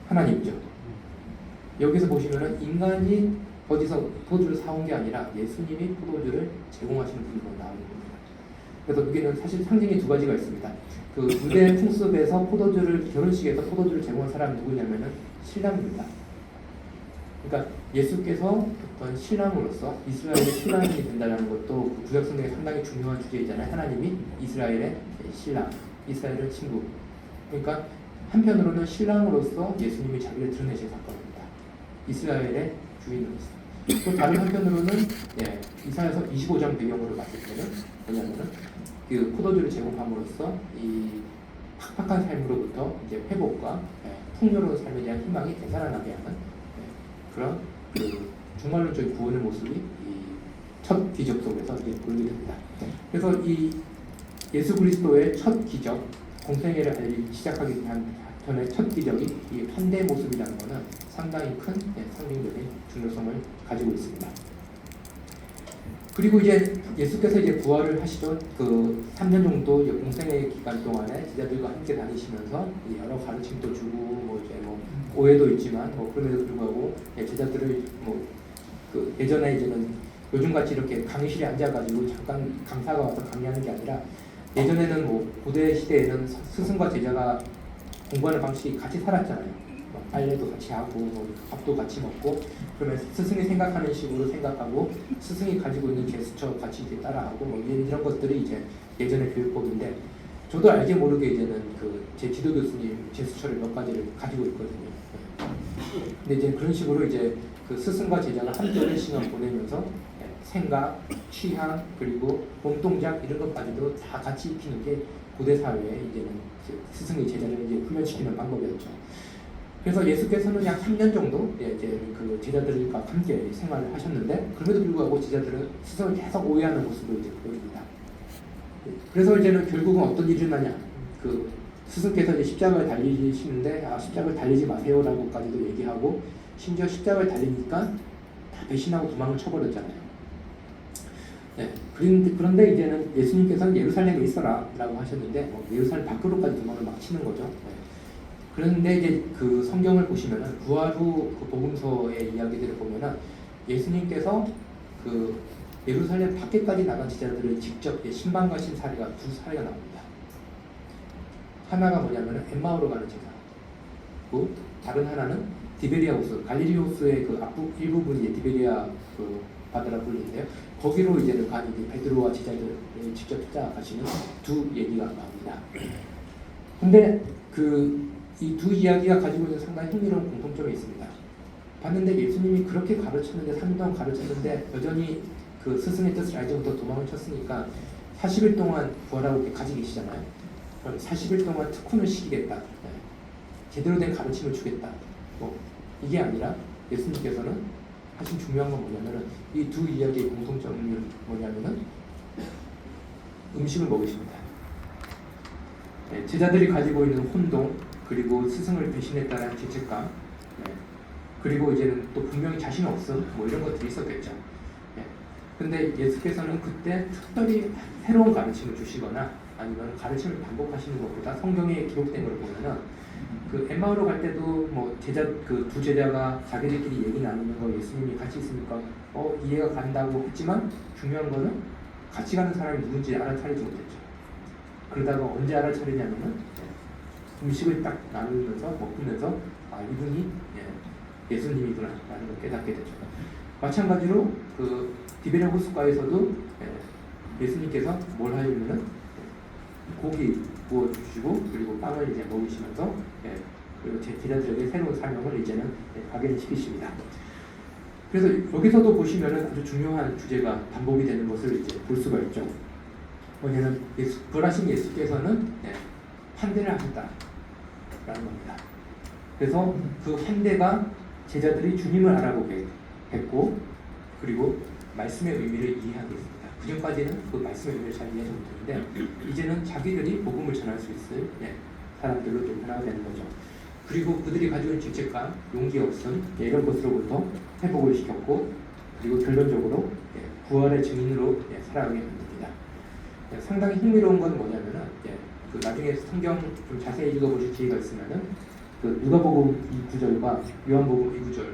하나님이죠. 여기서 보시면은 인간이 어디서 포도주를 사온 게 아니라 예수님이 포도주를 제공하시는 분으로 나오는 겁니다. 그래서 여기는 사실 상징이 두 가지가 있습니다. 그 유대 풍습에서 결혼식에서 포도주를 제공한 사람이 누구냐면은 신랑입니다. 그러니까 예수께서 어떤 신랑으로서 이스라엘의 신랑이 된다는 것도 그 구약 성경에 상당히 중요한 주제이잖아요. 하나님이 이스라엘의 신랑, 이스라엘의 친구. 그러니까 한편으로는 신랑으로서 예수님이 자기를 드러내신 사건입니다. 이스라엘의 주인으로서. 또 다른 한편으로는 이사야서 25장 배경으로 봤을 때는 뭐냐면은 그 포도주를 제공함으로써 이 팍팍한 삶으로부터 이제 회복과 풍요로운 삶에 대한 희망이 되살아나게 하는 그런 그 종말론적인 구원의 모습이 이 첫 기적 속에서 이제 보이게 됩니다. 그래서 이 예수 그리스도의 첫 기적, 공생애를 시작하기 전에 첫 기적이 이 환대의 모습이라는 것은 상당히 큰 상징적인 중요성을 가지고 있습니다. 그리고 이제 예수께서 이제 부활을 하시던 그 3년 정도 이제 공생애 기간 동안에 제자들과 함께 다니시면서 여러 가르침도 주고 뭐 오해도 있지만 그럼에도 불구하고 제자들을 그 예전에 이제는 요즘같이 이렇게 강의실에 앉아가지고 잠깐 강사가 와서 강의하는 게 아니라 예전에는 고대 시대에는 스승과 제자가 공부하는 방식이 같이 살았잖아요. 빨래도 같이 하고 밥도 같이 먹고 그러면 스승이 생각하는 식으로 생각하고 스승이 가지고 있는 제스처 같이 이제 따라하고 이런 것들이 이제 예전의 교육법인데 저도 알게 모르게 이제는 제 지도 교수님 제스처를 몇 가지를 가지고 있거든요. 근데 이제 그런 식으로 이제 그 스승과 제자가 함께 오랜 시간 보내면서 생각, 취향 그리고 몸동작 이런 것까지도 다 같이 익히는 게 고대 사회에 이제는 스승이 제자를 이제 훈련시키는 방법이었죠. 그래서 예수께서는 약 3년 정도 이제 그 제자들과 함께 생활을 하셨는데 그럼에도 불구하고 제자들은 스승을 계속 오해하는 모습을 이제 보입니다. 그래서 이제는 결국은 어떤 일이 일어나냐? 그 스승께서 이제 십자가를 달리시는데 십자가를 달리지 마세요라고까지도 얘기하고 심지어 십자가를 달리니까 다 배신하고 도망을 쳐버렸잖아요. 그런데 이제는 예수님께서는 예루살렘에 있어라라고 하셨는데 예루살렘 밖으로까지 도망을 막 치는 거죠. 그런데 이제 그 성경을 보시면은 부활 후 그 복음서의 이야기들을 보면은 예수님께서 그 예루살렘 밖에까지 나간 제자들을 직접 신방 가신 사례가 두 사례가 나옵니다. 하나가 뭐냐면 엠마오로 가는 제자, 또 다른 하나는 디베리아 호수, 갈릴리 호수의 그 앞부 일부분이 디베리아 그 바다라 불리는데요. 거기로 이제는 이제 베드로와 제자들을 직접 찾아가시는 두 얘기가 나옵니다. 근데 이 두 이야기가 가지고 있는 상당히 흥미로운 공통점이 있습니다. 봤는데 예수님이 그렇게 가르쳤는데 3년 동안 가르쳤는데 여전히 그 스승의 뜻을 알지부터 도망을 쳤으니까 40일 동안 부활하고 이렇게 가지고 계시잖아요. 그럼 40일 동안 특훈을 시키겠다. 제대로 된 가르침을 주겠다. 이게 아니라 예수님께서는 하신 중요한 건 뭐냐면은 이 두 이야기의 공통점은 뭐냐면은 음식을 먹으십니다. 제자들이 가지고 있는 혼동, 그리고 스승을 배신했다는 죄책감, 그리고 이제는 또 분명히 자신 없음, 이런 것들이 있었겠죠. 근데 예수께서는 그때 특별히 새로운 가르침을 주시거나 아니면 가르침을 반복하시는 것보다 성경에 기록된 걸 보면은 그 엠마오로 갈 때도 그 두 제자가 자기들끼리 얘기 나누는 거 예수님이 같이 있으니까 이해가 간다고 했지만 중요한 거는 같이 가는 사람이 누군지 알아차리지 못했죠. 그러다가 언제 알아차리냐면은 음식을 딱 나누면서 먹으면서 이분이 예수님이구나 라는 걸 깨닫게 되죠. 마찬가지로 그 디베랴 호숫가에서도 예수님께서 뭘 하시면은 고기 구워 주시고 그리고 빵을 이제 먹으시면서 그리고 제 제자들에게 새로운 사명을 이제는 각인시키십니다. 그래서 여기서도 보시면은 아주 중요한 주제가 반복이 되는 것을 이제 볼 수가 있죠. 뭐냐면 부활하신 예수께서는 환대를 하셨다라는 겁니다. 그래서 그 환대가 제자들이 주님을 알아보게 했고 그리고 말씀의 의미를 이해하게 했습니다. 그전까지는 그 말씀의 의미를 잘 이해하지 못했는데 이제는 자기들이 복음을 전할 수 있을 사람들로 좀 변화가 되는 거죠. 그리고 그들이 가지고 있는 죄책감, 용기 없음 이런 것으로부터 회복을 시켰고 그리고 결론적으로 부활의 증인으로 살아가게 만듭니다. 상당히 흥미로운 건 뭐냐면은 그 나중에 성경 좀 자세히 읽어보실 기회가 있으면은 그 누가복음 2구절과 요한복음 2구절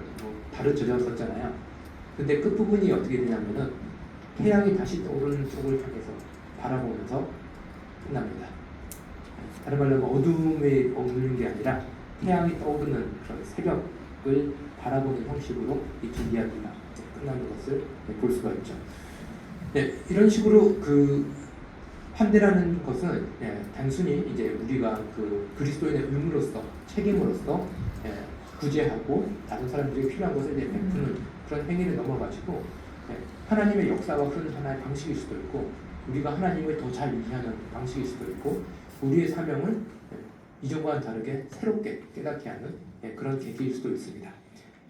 다르쳐졌었잖아요. 근데 끝부분이 어떻게 되냐면은 태양이 다시 떠오르는 쪽을 향해서 바라보면서 끝납니다. 다른 말로 하면 어둠에 머무는 게 아니라 태양이 떠오르는 그런 새벽을 바라보는 형식으로 이 두 이야기가 끝나는 것을 볼 수가 있죠. 이런 식으로 그 환대라는 것은 단순히 이제 우리가 그 그리스도인의 의무로서 책임으로서 구제하고 다른 사람들이 필요한 것을 이제 베푸는 그런 행위를 넘어가지고 하나님의 역사가 흐르는 하나의 방식일 수도 있고 우리가 하나님을 더 잘 이해하는 방식일 수도 있고 우리의 사명을 이전과는 다르게 새롭게 깨닫게 하는 그런 계기일 수도 있습니다.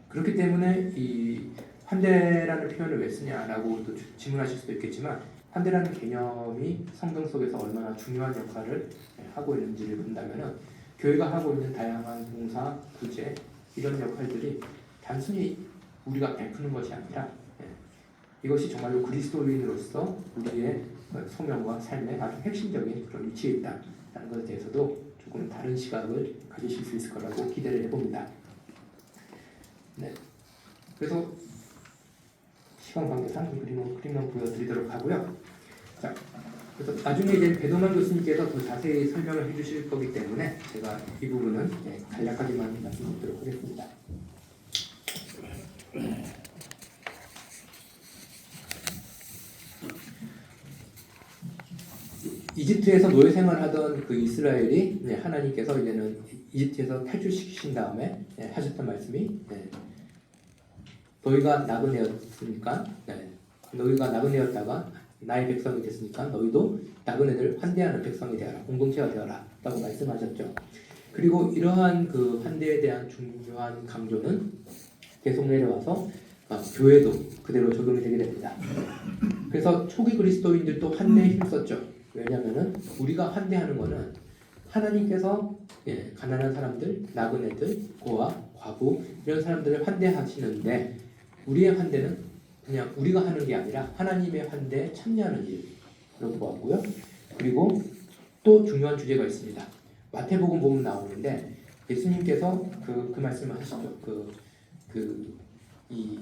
그렇기 때문에 이 환대라는 표현을 왜 쓰냐라고 또 질문하실 수도 있겠지만 환대라는 개념이 성경 속에서 얼마나 중요한 역할을 하고 있는지를 본다면은 교회가 하고 있는 다양한 봉사, 구제 이런 역할들이 단순히 우리가 베푸는 것이 아니라 이것이 정말로 그리스도인으로서 우리의 소명과 삶의 아주 핵심적인 그런 위치에 있다는 것에 대해서도 조금 다른 시각을 가지실 수 있을 거라고 기대를 해봅니다. 그래서 시간 관계상 이 그림만 보여드리도록 하고요. 자, 그래서 나중에 이제 배도만 교수님께서 더 자세히 설명을 해주실 거기 때문에 제가 이 부분은 간략하게만 말씀드리도록 하겠습니다. 이집트에서 노예 생활하던 그 이스라엘이 하나님께서 이제는 이집트에서 탈출시키신 다음에 하셨던 말씀이 너희가 나그네였으니까 너희가 나그네였다가 나의 백성이 됐으니까 너희도 나그네들 환대하는 백성이 되어라, 공동체가 되어라 라고 말씀하셨죠. 그리고 이러한 그 환대에 대한 중요한 강조는 계속 내려와서 교회도 그대로 적용이 되게 됩니다. 그래서 초기 그리스도인들도 환대에 힘썼죠. 왜냐하면은 우리가 환대하는 거는 하나님께서 가난한 사람들, 나그네들, 고아, 과부 이런 사람들을 환대하시는데 우리의 환대는 그냥 우리가 하는 게 아니라 하나님의 환대에 참여하는 일로 보았고요. 그리고 또 중요한 주제가 있습니다. 마태복음 보면 나오는데 예수님께서 그 말씀을 하시죠. 이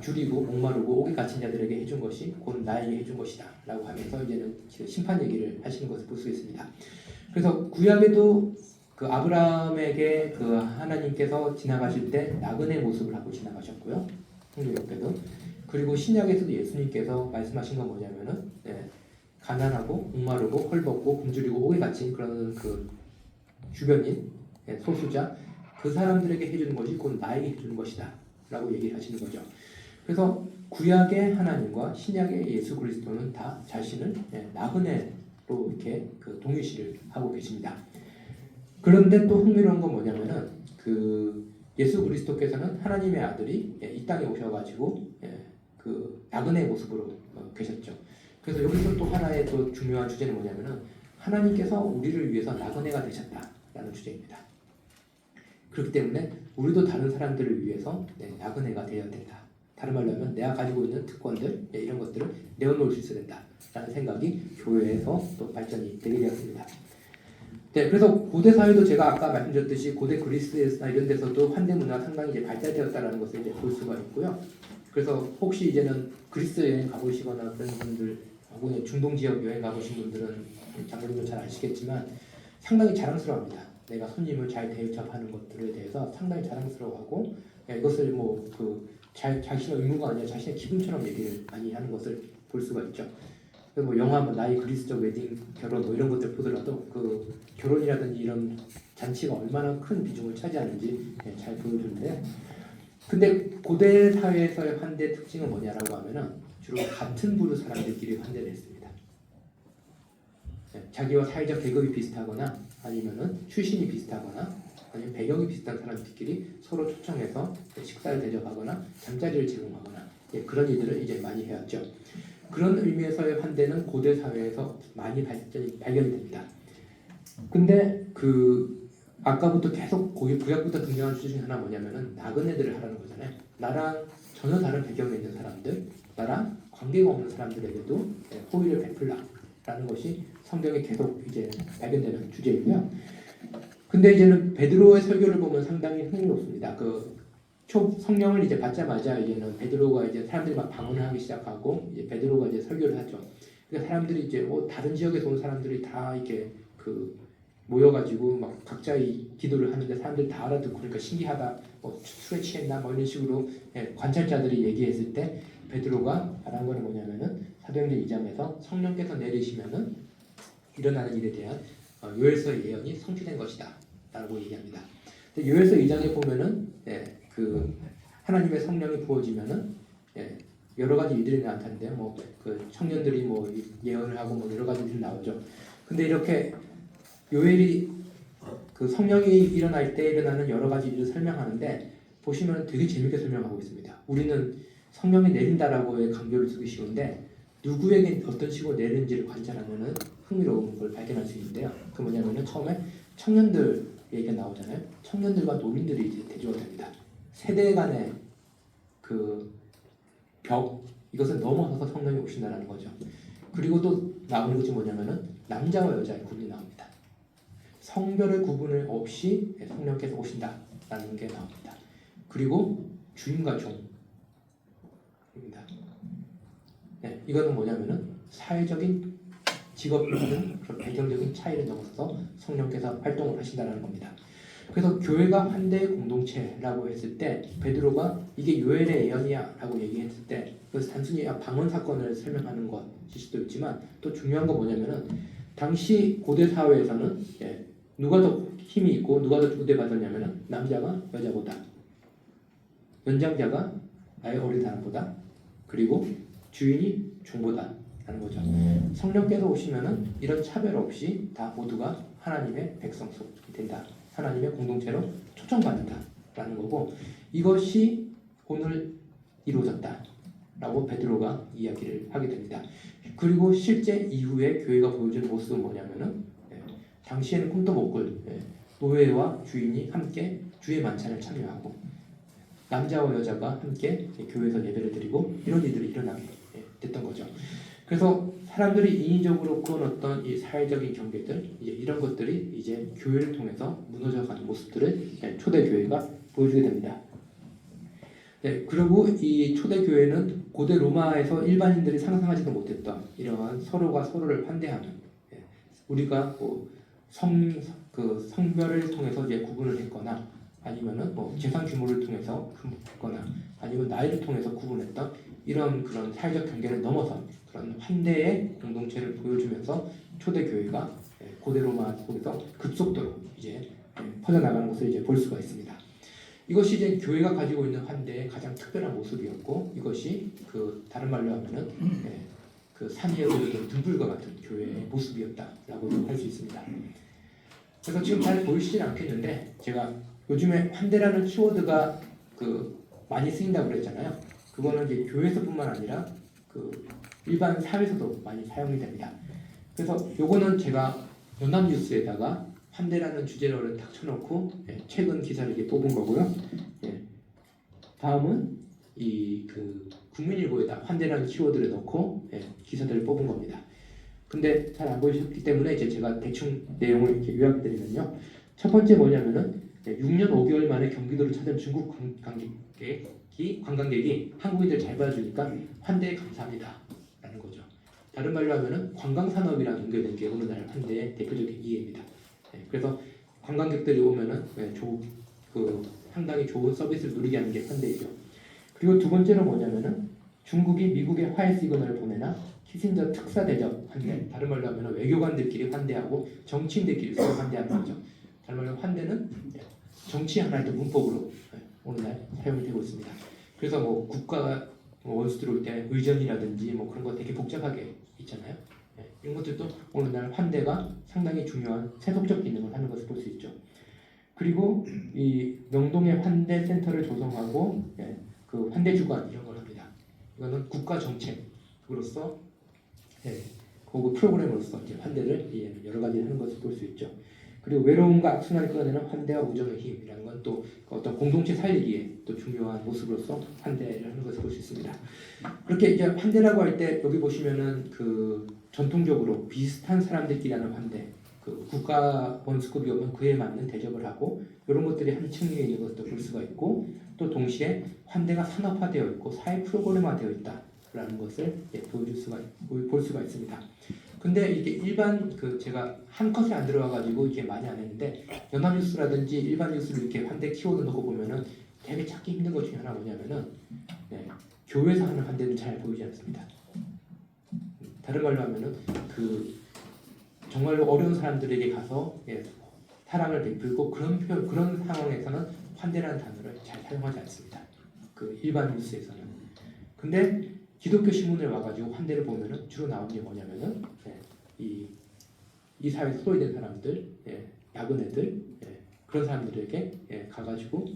줄이고 목마르고 옥에 갇힌 자들에게 해준 것이 곧 나에게 해준 것이다 라고 하면서 이제는 심판 얘기를 하시는 것을 볼 수 있습니다. 그래서 구약에도 그 아브라함에게 그 하나님께서 지나가실 때 나그네 모습을 하고 지나가셨고요. 풍요롭게도. 그리고 신약에서도 예수님께서 말씀하신 건 뭐냐면은 가난하고 목마르고 헐벗고 굶주리고 옥에 갇힌 그런 그 주변인 소수자 그 사람들에게 해주는 것이 곧 나에게 해주는 것이다 라고 얘기를 하시는 거죠. 그래서 구약의 하나님과 신약의 예수 그리스도는 다 자신을 나그네로 이렇게 그 동일시를 하고 계십니다. 그런데 또 흥미로운 건 뭐냐면은 그 예수 그리스도께서는 하나님의 아들이 이 땅에 오셔가지고 그 나그네 모습으로 계셨죠. 그래서 여기서 또 하나의 또 중요한 주제는 뭐냐면은 하나님께서 우리를 위해서 나그네가 되셨다라는 주제입니다. 그렇기 때문에 우리도 다른 사람들을 위해서 나그네가 되어야 된다. 다른 말로 하면 내가 가지고 있는 특권들 이런 것들을 내어놓을 수 있어야 된다라는 생각이 교회에서 또 발전이 되게 되었습니다. 그래서 고대 사회도 제가 아까 말씀드렸듯이 고대 그리스나 이런 데서도 환대 문화가 상당히 이제 발달되었다라는 것을 이제 볼 수가 있고요. 그래서 혹시 이제는 그리스 여행 가보시거나 그런 분들, 혹은 중동 지역 여행 가보신 분들은 장로님도 잘 아시겠지만 상당히 자랑스러워합니다. 내가 손님을 잘 대접하는 것들에 대해서 상당히 자랑스러워하고 이것을 자신의 의무가 아니라 자신의 기분처럼 얘기를 많이 하는 것을 볼 수가 있죠. 뭐 영화 나의 그리스적 웨딩 결혼 이런 것들 보더라도 그 결혼이라든지 이런 잔치가 얼마나 큰 비중을 차지하는지 잘 보여주는데, 근데 고대 사회에서의 환대 특징은 뭐냐라고 하면은 주로 같은 부류 사람들끼리 환대를 했습니다. 자기와 사회적 계급이 비슷하거나 아니면은 출신이 비슷하거나 아니면 배경이 비슷한 사람들끼리 서로 초청해서 식사를 대접하거나 잠자리를 제공하거나 그런 일들을 이제 많이 해왔죠. 그런 의미에서의 환대는 고대 사회에서 많이 발견이 됩니다. 근데 그 아까부터 계속 구약부터 등장한 주제 중에 하나 뭐냐면은 나그네들을 하라는 거잖아요. 나랑 전혀 다른 배경에 있는 사람들, 나랑 관계가 없는 사람들에게도 호의를 베풀라라는 것이 성경에 계속 이제 발견되는 주제이고요. 근데 이제는 베드로의 설교를 보면 상당히 흥미롭습니다. 성령을 이제 받자마자 이제는 베드로가 이제 사람들이 막 방언을 하기 시작하고 이제 베드로가 이제 설교를 하죠. 그러니까 사람들이 이제 다른 지역에서 온 사람들이 다 이렇게 모여가지고 막 각자의 기도를 하는데 사람들이 다 알아듣고 그러니까 신기하다, 술에 취했나 이런 식으로 관찰자들이 얘기했을 때 베드로가 말한 거는 뭐냐면은 사도행전 2장에서 성령께서 내리시면은 일어나는 일에 대한 요엘서의 예언이 성취된 것이다 라고 얘기합니다. 요엘서 2장에 보면은 하나님의 성령이 부어지면은 여러 가지 일들이 나타나는데요. 청년들이 예언을 하고 여러 가지 일이 나오죠. 근데 이렇게 요엘이 성령이 일어날 때 일어나는 여러 가지 일을 설명하는데 보시면 되게 재밌게 설명하고 있습니다. 우리는 성령이 내린다라고의 강조를 두기 쉬운데 누구에게 어떤 식으로 내리는지를 관찰하면은 흥미로운 걸 발견할 수 있는데요. 그 뭐냐면은 처음에 청년들 얘기가 나오잖아요. 청년들과 노인들이 이제 대조가 됩니다. 세대 간의 이것을 넘어서서 성령이 오신다라는 거죠. 그리고 또 나오는 것이 뭐냐면은 남자와 여자의 구분이 나옵니다. 성별의 구분을 없이 성령께서 오신다라는 게 나옵니다. 그리고 주인과 종입니다. 이거는 뭐냐면은 사회적인 직업이든 그런 배경적인 차이를 넘어서서 성령께서 활동을 하신다는 겁니다. 그래서 교회가 한대의 공동체라고 했을 때 베드로가 이게 요엘의 예언이야 라고 얘기했을 때 그것은 단순히 방언 사건을 설명하는 것일 수도 있지만 또 중요한 건 뭐냐면은 당시 고대 사회에서는 누가 더 힘이 있고 누가 더 우대받았냐면은 남자가 여자보다, 연장자가 나이 어린 사람보다, 그리고 주인이 종보다 하는 거죠. 성령께서 오시면은 이런 차별 없이 다 모두가 하나님의 백성 속이 된다. 하나님의 공동체로 초청받는다라는 거고 이것이 오늘 이루어졌다라고 베드로가 이야기를 하게 됩니다. 그리고 실제 이후에 교회가 보여주는 모습은 뭐냐면은 당시에는 꿈도 못 꿀 노예와 주인이 함께 주의 만찬을 참여하고 남자와 여자가 함께 교회에서 예배를 드리고 이런 일들이 일어나게 됐던 거죠. 그래서 사람들이 인위적으로 꾸어놨던 이 사회적인 경계들 이런 것들이 이제 교회를 통해서 무너져가는 모습들을 초대교회가 보여주게 됩니다. 네, 그리고 이 초대교회는 고대 로마에서 일반인들이 상상하지도 못했던 이러한 서로가 서로를 환대하는, 예, 우리가 뭐 성별을 통해서 이제 구분을 했거나 아니면은 뭐 재산 규모를 통해서 했거나 아니면 나이를 통해서 구분했던 이런 그런 사회적 경계를 넘어선 그런 환대의 공동체를 보여주면서 초대교회가 고대 로마 속에서 급속도로 이제 퍼져나가는 것을 이제 볼 수가 있습니다. 이것이 이제 교회가 가지고 있는 환대의 가장 특별한 모습이었고, 이것이 그 다른 말로 하면은 그 산 위에 오르던 등불과 같은 교회의 모습이었다라고 할 수 있습니다. 그래서 지금 잘 보이시진 않겠는데, 제가 요즘에 환대라는 키워드가 그 많이 쓰인다고 그랬잖아요. 그거는 이제 교회에서뿐만 아니라 그 일반 사회에서도 많이 사용이 됩니다. 그래서 요거는 제가 연합뉴스에다가 환대라는 주제를 딱 쳐놓고 최근 기사를 이렇게 뽑은 거고요. 다음은 이 그 국민일보에다 환대라는 키워드를 넣고 기사들을 뽑은 겁니다. 근데 잘 안 보이셨기 때문에 이제 제가 대충 내용을 이렇게 요약드리면요. 첫 번째 뭐냐면은 6년 5개월 만에 경기도를 찾은 중국 관광객이 한국인들 잘 봐주니까 환대에 감사합니다 라는 거죠. 다른 말로 하면은 관광산업이랑 연결된 게 오늘날 환대의 대표적인 이해입니다. 그래서 관광객들이 오면은 상당히 좋은 서비스를 누리게 하는 게 환대이죠. 그리고 두 번째로 뭐냐면은 중국이 미국에 화해 시그널을 보내나 키신저 특사 대접 환대. 다른 말로 하면 외교관들끼리 환대하고 정치인들끼리 서로 환대하는 거죠. 다른 말로 환대는 정치 하나의 또 문법으로 오늘날 사용이 되고 있습니다. 그래서 뭐 국가가 원수 들어올 때 의전이라든지 뭐 그런 거 되게 복잡하게 있잖아요. 이런 것들도 오늘날 환대가 상당히 중요한 세속적 기능을 하는 것을 볼 수 있죠. 그리고 이 명동에 환대 센터를 조성하고 그 환대 주관 이런 걸 합니다. 이거는 국가 정책으로서 고급 프로그램으로서 이제 환대를 여러 가지 하는 것을 볼 수 있죠. 그리고 외로움과 악순환을 끌어내는 환대와 우정의 힘이라는 건 또 어떤 공동체 살리기에 또 중요한 모습으로서 환대를 하는 것을 볼 수 있습니다. 그렇게 이제 환대라고 할 때 여기 보시면은 그 전통적으로 비슷한 사람들끼리 하는 환대, 그 국가 원수급이 오면 그에 맞는 대접을 하고 이런 것들이 한 층위에 있는 것도 볼 수가 있고, 또 동시에 환대가 산업화되어 있고 사회 프로그램화되어 있다라는 것을 볼 수가 있습니다. 근데 이게 일반 제가 한 컷에 안 들어가 가지고 이게 많이 안 했는데 연합뉴스라든지 일반 뉴스를 이렇게 환대 키워드 넣고 보면은 되게 찾기 힘든 것 중에 하나 뭐냐면은 교회에서 하는 환대는 잘 보이지 않습니다. 다른 말로 하면은 그 정말로 어려운 사람들에게 가서 사랑을 베풀고 그런 상황에서는 환대라는 단어를 잘 사용하지 않습니다. 그 일반 뉴스에서는. 근데 기독교 신문을 와가지고 환대를 보면은 주로 나오는 게 뭐냐면은 이 사회에 소외된 사람들, 야근애들, 그런 사람들에게 가가지고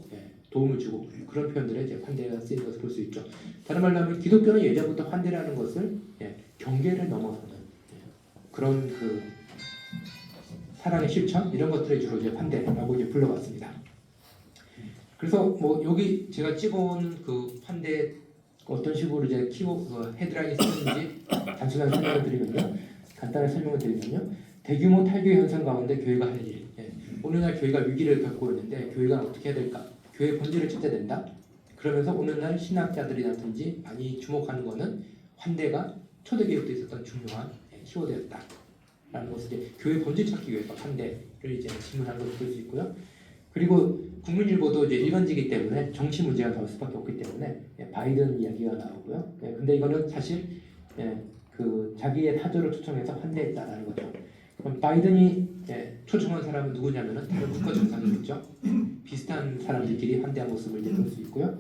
도움을 주고 그런 표현들에 이제 환대가 쓰이는 것을 볼 수 있죠. 다른 말로 하면 기독교는 예전부터 환대라는 것을 경계를 넘어서는 그런 그 사랑의 실천 이런 것들을 주로 이제 환대라고 이제 불러봤습니다. 그래서 뭐 여기 제가 찍어온 그 환대 어떤 식으로 이제 헤드라인이 쓰는지 단순한 설명을 드리면요, 간단한 설명을 드리면요, 대규모 탈교 현상 가운데 교회가 할 일. 오늘날 교회가 위기를 겪고 있는데 교회가 어떻게 해야 될까? 교회 본질을 찾아야 된다. 그러면서 오늘날 신학자들이라든지 많이 주목하는 것은 환대가 초대교회도 있었던 중요한 키워드였다라는 것을 이제 교회 본질 찾기 위해서 환대를 이제 질문한 것을 볼 수 있고요. 그리고 국민일보도 이제 일반지기 때문에 정치 문제가 나올 수밖에 없기 때문에 바이든 이야기가 나오고요. 근데 이거는 사실 그 자기의 타조를 초청해서 환대했다라는 거죠. 그럼 바이든이 초청한 사람은 누구냐면은 다른 국가 정상이겠죠. 비슷한 사람들끼리 환대한 모습을 이제 볼 수 있고요.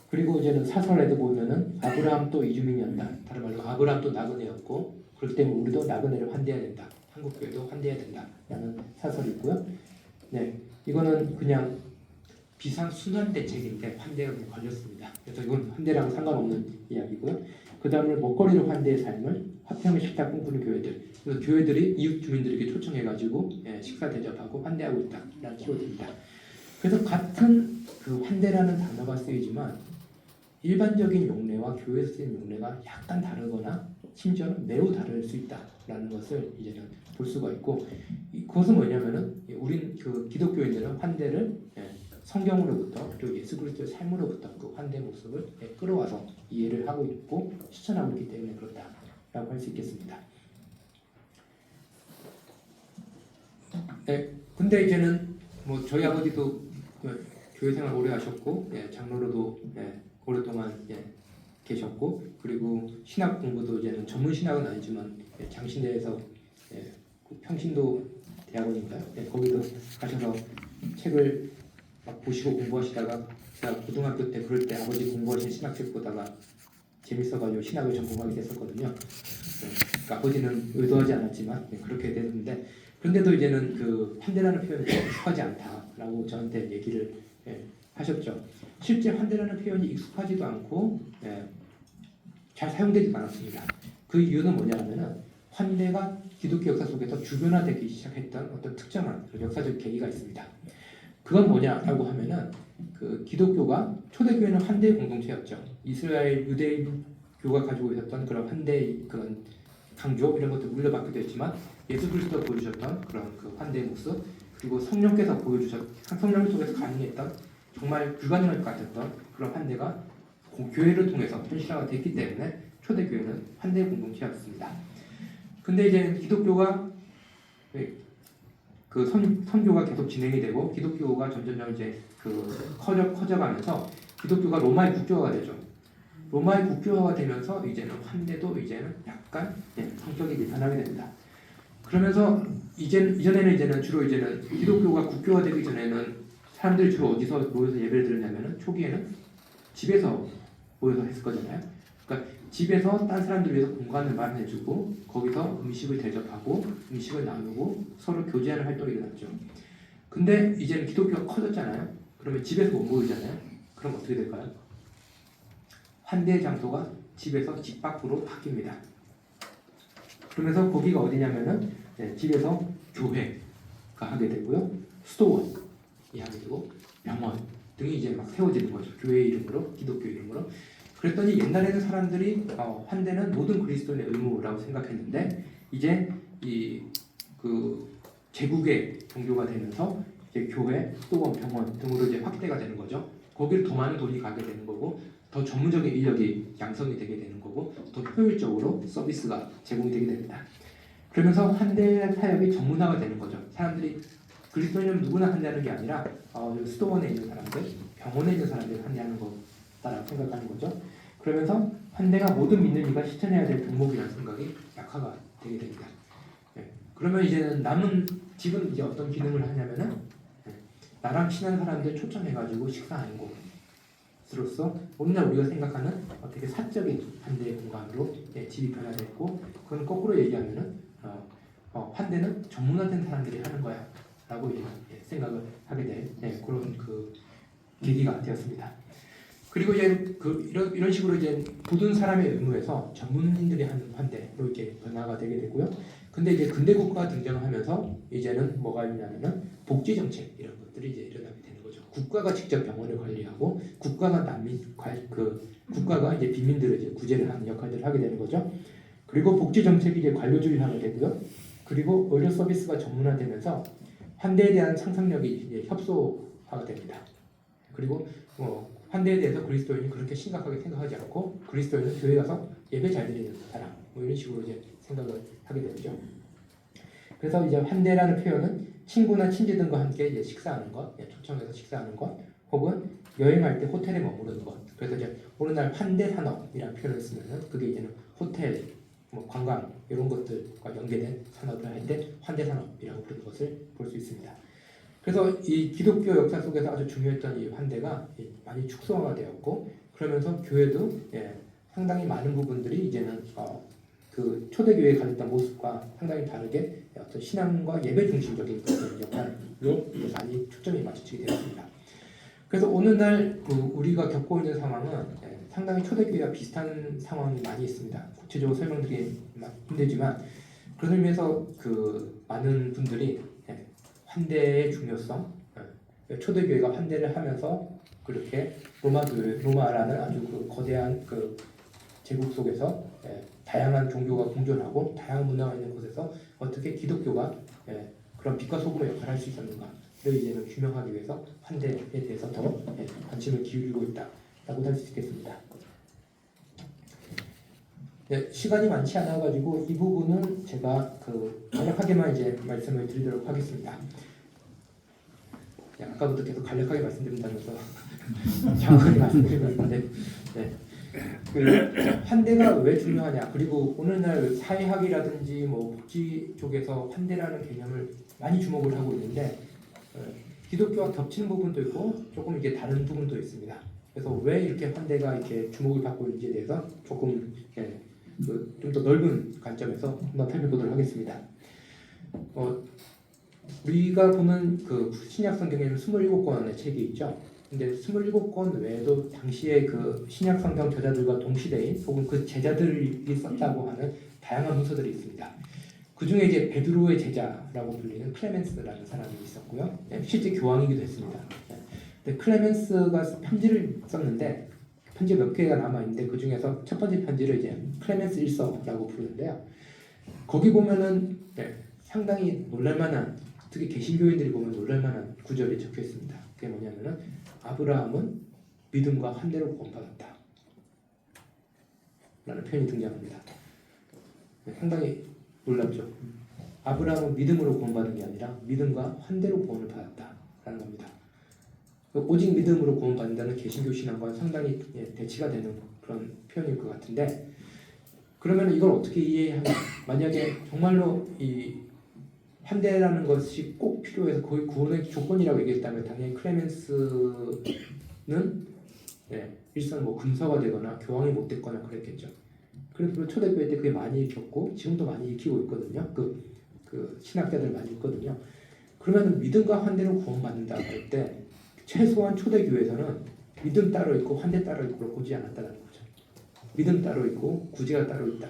그리고 이제는 사설에도 보면은 아브라함 또 이주민이었다. 다른 말로 아브라함 또 나그네였고, 그렇기 때문에 우리도 나그네를 환대해야 된다. 한국 교회도 환대해야 된다라는 사설이 있고요. 이거는 그냥 비상순환 대책인데 환대가 걸렸습니다. 그래서 이건 환대랑 상관없는 이야기고요. 그 다음에 먹거리로 환대의 삶을 화평의 식탁 꿈꾸는 교회들. 그래서 교회들이 이웃 주민들에게 초청해가지고 식사 대접하고 환대하고 있다라는 키워드입니다. 그래서 같은 그 환대라는 단어가 쓰이지만 일반적인 용례와 교회에서 쓰이는 용례가 약간 다르거나 심지어는 매우 다를 수 있다라는 것을 이제는 볼 수가 있고, 그것은 뭐냐면은 우린 그 기독교인들은 환대를 성경으로부터 그리고 예수 그리스도의 삶으로부터 그 환대 모습을 끌어와서 이해를 하고 있고 실천하고 있기 때문에 그렇다라고 할 수 있겠습니다. 근데 이제는 뭐 저희 아버지도 교회 생활 오래 하셨고 장로로도 오랫동안 계셨고 그리고 신학 공부도 이제는 전문 신학은 아니지만 장신대에서 그 평신도 대학원인가요? 거기도 가셔서 책을 막 보시고 공부하시다가 제가 고등학교 때 그럴 때 아버지 공부하신 신학책 보다가 재밌어가지고 신학을 전공하게 됐었거든요. 그러니까 아버지는 의도하지 않았지만 그렇게 됐는데 그런데도 이제는 그 환대라는 표현이 익숙하지 않다라고 저한테 얘기를 하셨죠. 실제 환대라는 표현이 익숙하지도 않고 잘 사용되지도 않았습니다. 그 이유는 뭐냐면은 환대가 기독교 역사 속에서 주변화되기 시작했던 어떤 특정한 역사적 계기가 있습니다. 그건 뭐냐라고 하면은 그 기독교가 초대교회는 환대의 공동체였죠. 이스라엘 유대인교가 가지고 있었던 그런 환대의 그런 강조 이런 것들 물려받기도 했지만 예수 그리스도가 보여주셨던 그런 그 환대의 모습 그리고 성령께서 성령 속에서 가능했던 정말 불가능할 것 같았던 그런 환대가 교회를 통해서 현실화가 됐기 때문에 초대교회는 환대의 공동체였습니다. 근데 이제 기독교가 그 선교가 계속 진행이 되고 기독교가 점점 이제 그 커져가면서 기독교가 로마의 국교화가 되죠. 로마의 국교화가 되면서 이제는 환대도 이제는 약간 성격이 변하게 됩니다. 그러면서 이전에는 주로 기독교가 국교화되기 전에는 사람들이 주로 어디서 모여서 예배를 드렸냐면은 초기에는 집에서 모여서 했을 거잖아요. 그러니까 집에서 딴 사람들 위해서 공간을 마련해주고 거기서 음식을 대접하고 음식을 나누고 서로 교제하는 활동이 일어났죠. 근데 이제는 기독교가 커졌잖아요. 그러면 집에서 못 모이잖아요. 그럼 어떻게 될까요? 환대의 장소가 집에서 집 밖으로 바뀝니다. 그러면서 거기가 어디냐면은 집에서 교회가 하게 되고요. 수도원이 하게 되고 병원 등이 이제 막 세워지는 거죠. 교회 이름으로, 기독교 이름으로. 그랬더니 옛날에는 사람들이 환대는 모든 그리스도인의 의무라고 생각했는데 이제 그 제국의 종교가 되면서 이제 교회, 수도원, 병원 등으로 이제 확대가 되는 거죠. 거기를 더 많은 돈이 가게 되는 거고 더 전문적인 인력이 양성이 되게 되는 거고 더 효율적으로 서비스가 제공이 되게 됩니다. 그러면서 환대 사역이 전문화가 되는 거죠. 사람들이 그리스도인은 누구나 환대하는 게 아니라 수도원에 있는 사람들, 병원에 있는 사람들이 환대하는 거다라고 생각하는 거죠. 그러면서 환대가 모든 믿는 이가 실천해야 될 덕목이라는 생각이 약화가 되게 됩니다. 그러면 이제는 남은 집은 이제 어떤 기능을 하냐면은 나랑 친한 사람들 초청해가지고 식사하는 곳으로서 오늘날 우리가 생각하는 되게 사적인 환대의 공간으로 집이 변화됐고 그건 거꾸로 얘기하면은 환대는 전문화된 사람들이 하는 거야 라고 생각을 하게 된 그런 그 계기가 되었습니다. 그리고 이제 이런 식으로 이제 모든 사람의 의무에서 전문인들이 하는 환대로 이렇게 변화가 되게 되고요. 근데 이제 근대 국가가 등장을 하면서 이제는 뭐가 있냐면은 복지 정책 이런 것들이 이제 일어나게 되는 거죠. 국가가 직접 병원을 관리하고 국가가 국가가 이제 빈민들을 이제 구제를 하는 역할들을 하게 되는 거죠. 그리고 복지 정책이 이제 관료주의화가 되고요. 그리고 의료 서비스가 전문화되면서 환대에 대한 상상력이 이제 협소화가 됩니다. 그리고 환대에 대해서 그리스도인이 그렇게 심각하게 생각하지 않고 그리스도인은 교회 가서 예배 잘 드리는 사람 이런 식으로 이제 생각을 하게 되죠. 그래서 이제 환대라는 표현은 친구나 친지 등과 함께 이제 식사하는 것, 초청해서 식사하는 것, 혹은 여행할 때 호텔에 머무르는 것. 그래서 이제 오늘날 환대 산업이라는 표현을 쓰면은 그게 이제는 호텔, 관광 이런 것들과 연계된 산업을 할 때 환대 산업이라고 부르는 것을 볼 수 있습니다. 그래서 이 기독교 역사 속에서 아주 중요했던 이 환대가 많이 축소화가 되었고 그러면서 교회도 상당히 많은 부분들이 이제는 그 초대교회에 가졌던 모습과 상당히 다르게 어떤 신앙과 예배 중심적인 그런 역할로 많이 초점이 맞춰지게 되었습니다. 그래서 오늘날 우리가 겪고 있는 상황은 상당히 초대교회와 비슷한 상황이 많이 있습니다. 구체적으로 설명드리기 힘들지만 그런 의미에서 그 많은 분들이 환대의 중요성, 초대교회가 환대를 하면서 그렇게 로마라는 아주 그 거대한 그 제국 속에서 다양한 종교가 공존하고 다양한 문화가 있는 곳에서 어떻게 기독교가 그런 빛과 소금의 역할을 할 수 있었는가 이제는 규명하기 위해서 환대에 대해서 더 관심을 기울이고 있다라고 할 수 있겠습니다. 네, 시간이 많지 않아가지고 이 부분은 제가 간략하게만 이제 말씀을 드리도록 하겠습니다. 네, 아까부터 계속 간략하게 말씀드린다면서 정확하게 말씀드리고 있는데, 네. 환대가 왜 중요하냐, 그리고 오늘날 사회학이라든지 뭐 복지 쪽에서 환대라는 개념을 많이 주목을 하고 있는데 기독교와 겹치는 부분도 있고 조금 이게 다른 부분도 있습니다. 그래서 왜 이렇게 환대가 이렇게 주목을 받고 있는지에 대해서 조금 좀 더 넓은 관점에서 한번 살펴보도록 하겠습니다. 우리가 보는 그 신약 성경에는 27권의 책이 있죠. 근데 27권 외에도 당시에 그 신약 성경 저자들과 동시대인 혹은 그 제자들이 썼다고 하는 다양한 문서들이 있습니다. 그 중에 이제 베드로의 제자라고 불리는 클레멘스라는 사람이 있었고요. 실제 교황이기도 했습니다. 근데 클레멘스가 편지를 썼는데 편지 몇 개가 남아 있는데 그 중에서 첫 번째 편지를 이제 클레멘스 1서라고 부르는데요. 거기 보면은 상당히 놀랄만한, 특히 개신교인들이 보면 놀랄만한 구절이 적혀 있습니다. 그게 뭐냐면은 아브라함은 믿음과 환대로 구원받았다 라는 표현이 등장합니다. 상당히 놀랍죠. 아브라함은 믿음으로 구원받은 게 아니라 믿음과 환대로 구원을 받았다 라는 겁니다. 오직 믿음으로 구원받는다는 개신교 신앙과는 상당히 대치가 되는 그런 표현일 것 같은데, 그러면 이걸 어떻게 이해하냐, 만약에 정말로 이 환대라는 것이 꼭 필요해서 거의 구원의 조건이라고 얘기했다면 당연히 클레멘스는 일선 뭐 금서가 되거나 교황이 못 됐거나 그랬겠죠. 그래서 초대교회 때 그게 많이 읽혔고 지금도 많이 읽히고 있거든요. 그 신학자들 많이 읽거든요. 그러면 믿음과 환대로 구원받는다고 할 때 최소한 초대교회에서는 믿음 따로 있고 환대 따로 있고 보지 않았다는 거죠. 믿음 따로 있고 구제가 따로 있다,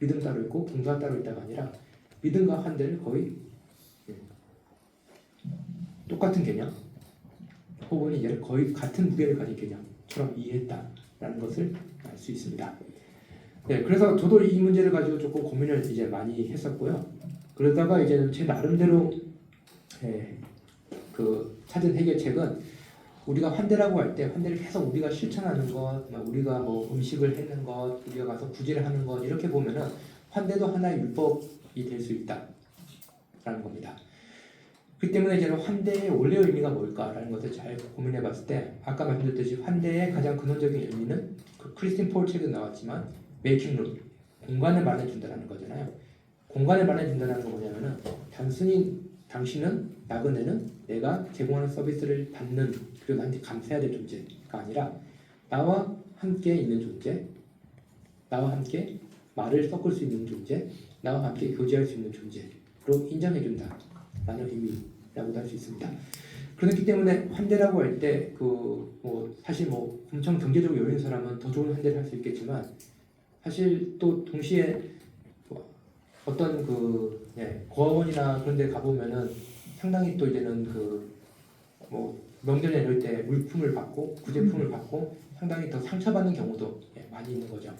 믿음 따로 있고 봉사가 따로 있다가 아니라 믿음과 환대를 거의 똑같은 개념 혹은 이제 거의 같은 무게를 가진 개념처럼 이해했다라는 것을 알 수 있습니다. 네, 그래서 저도 이 문제를 가지고 조금 고민을 이제 많이 했었고요. 그러다가 이제는 제 나름대로 그 찾은 해결책은, 우리가 환대라고 할 때 환대를 계속 우리가 실천하는 것, 우리가 뭐 음식을 해는 것, 우리가 가서 구제를 하는 것, 이렇게 보면은 환대도 하나의 율법이 될 수 있다라는 겁니다. 그렇기 때문에 이제는 환대의 원래 의미가 뭘까라는 것을 잘 고민해 봤을 때, 아까 말씀드렸듯이 환대의 가장 근원적인 의미는 그 크리스틴 폴 책에 나왔지만 메이킹 룸, 공간을 마련해준다는 거잖아요. 공간을 마련해준다는 건 뭐냐면은 단순히 당신은, 나그네는 내가 제공하는 서비스를 받는, 그리고 나한테 감사해야 될 존재가 아니라 나와 함께 있는 존재, 나와 함께 말을 섞을 수 있는 존재, 나와 함께 교제할 수 있는 존재로 인정해준다 라는 의미라고도 할 수 있습니다. 그렇기 때문에 환대라고 할 때 사실 뭐 엄청 경제적으로 여유 있는 사람은 더 좋은 환대를 할 수 있겠지만, 사실 또 동시에 어떤 고아원이나 그런 데 가보면은 상당히 또 이제는 명절에 이럴 때 물품을 받고 구제품을 받고 상당히 더 상처받는 경우도 많이 있는 거죠.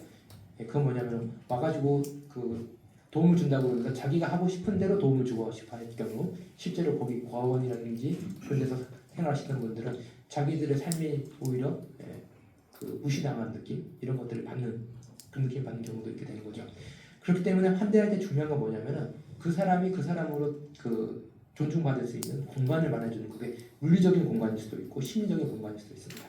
그건 뭐냐면 와가지고 도움을 준다고 해서 자기가 하고 싶은 대로 도움을 주고 싶어 할 경우, 실제로 거기 고아원이라든지 그런 데서 생활하시는 분들은 자기들의 삶이 오히려 무시당한 느낌, 이런 것들을 받는, 그런 느낌 받는 경우도 있게 되는 거죠. 그렇기 때문에 환대할 때 중요한 건 뭐냐면은 그 사람이 그 사람으로 존중받을 수 있는 공간을 마련해주는, 그게 물리적인 공간일 수도 있고 심리적인 공간일 수도 있습니다.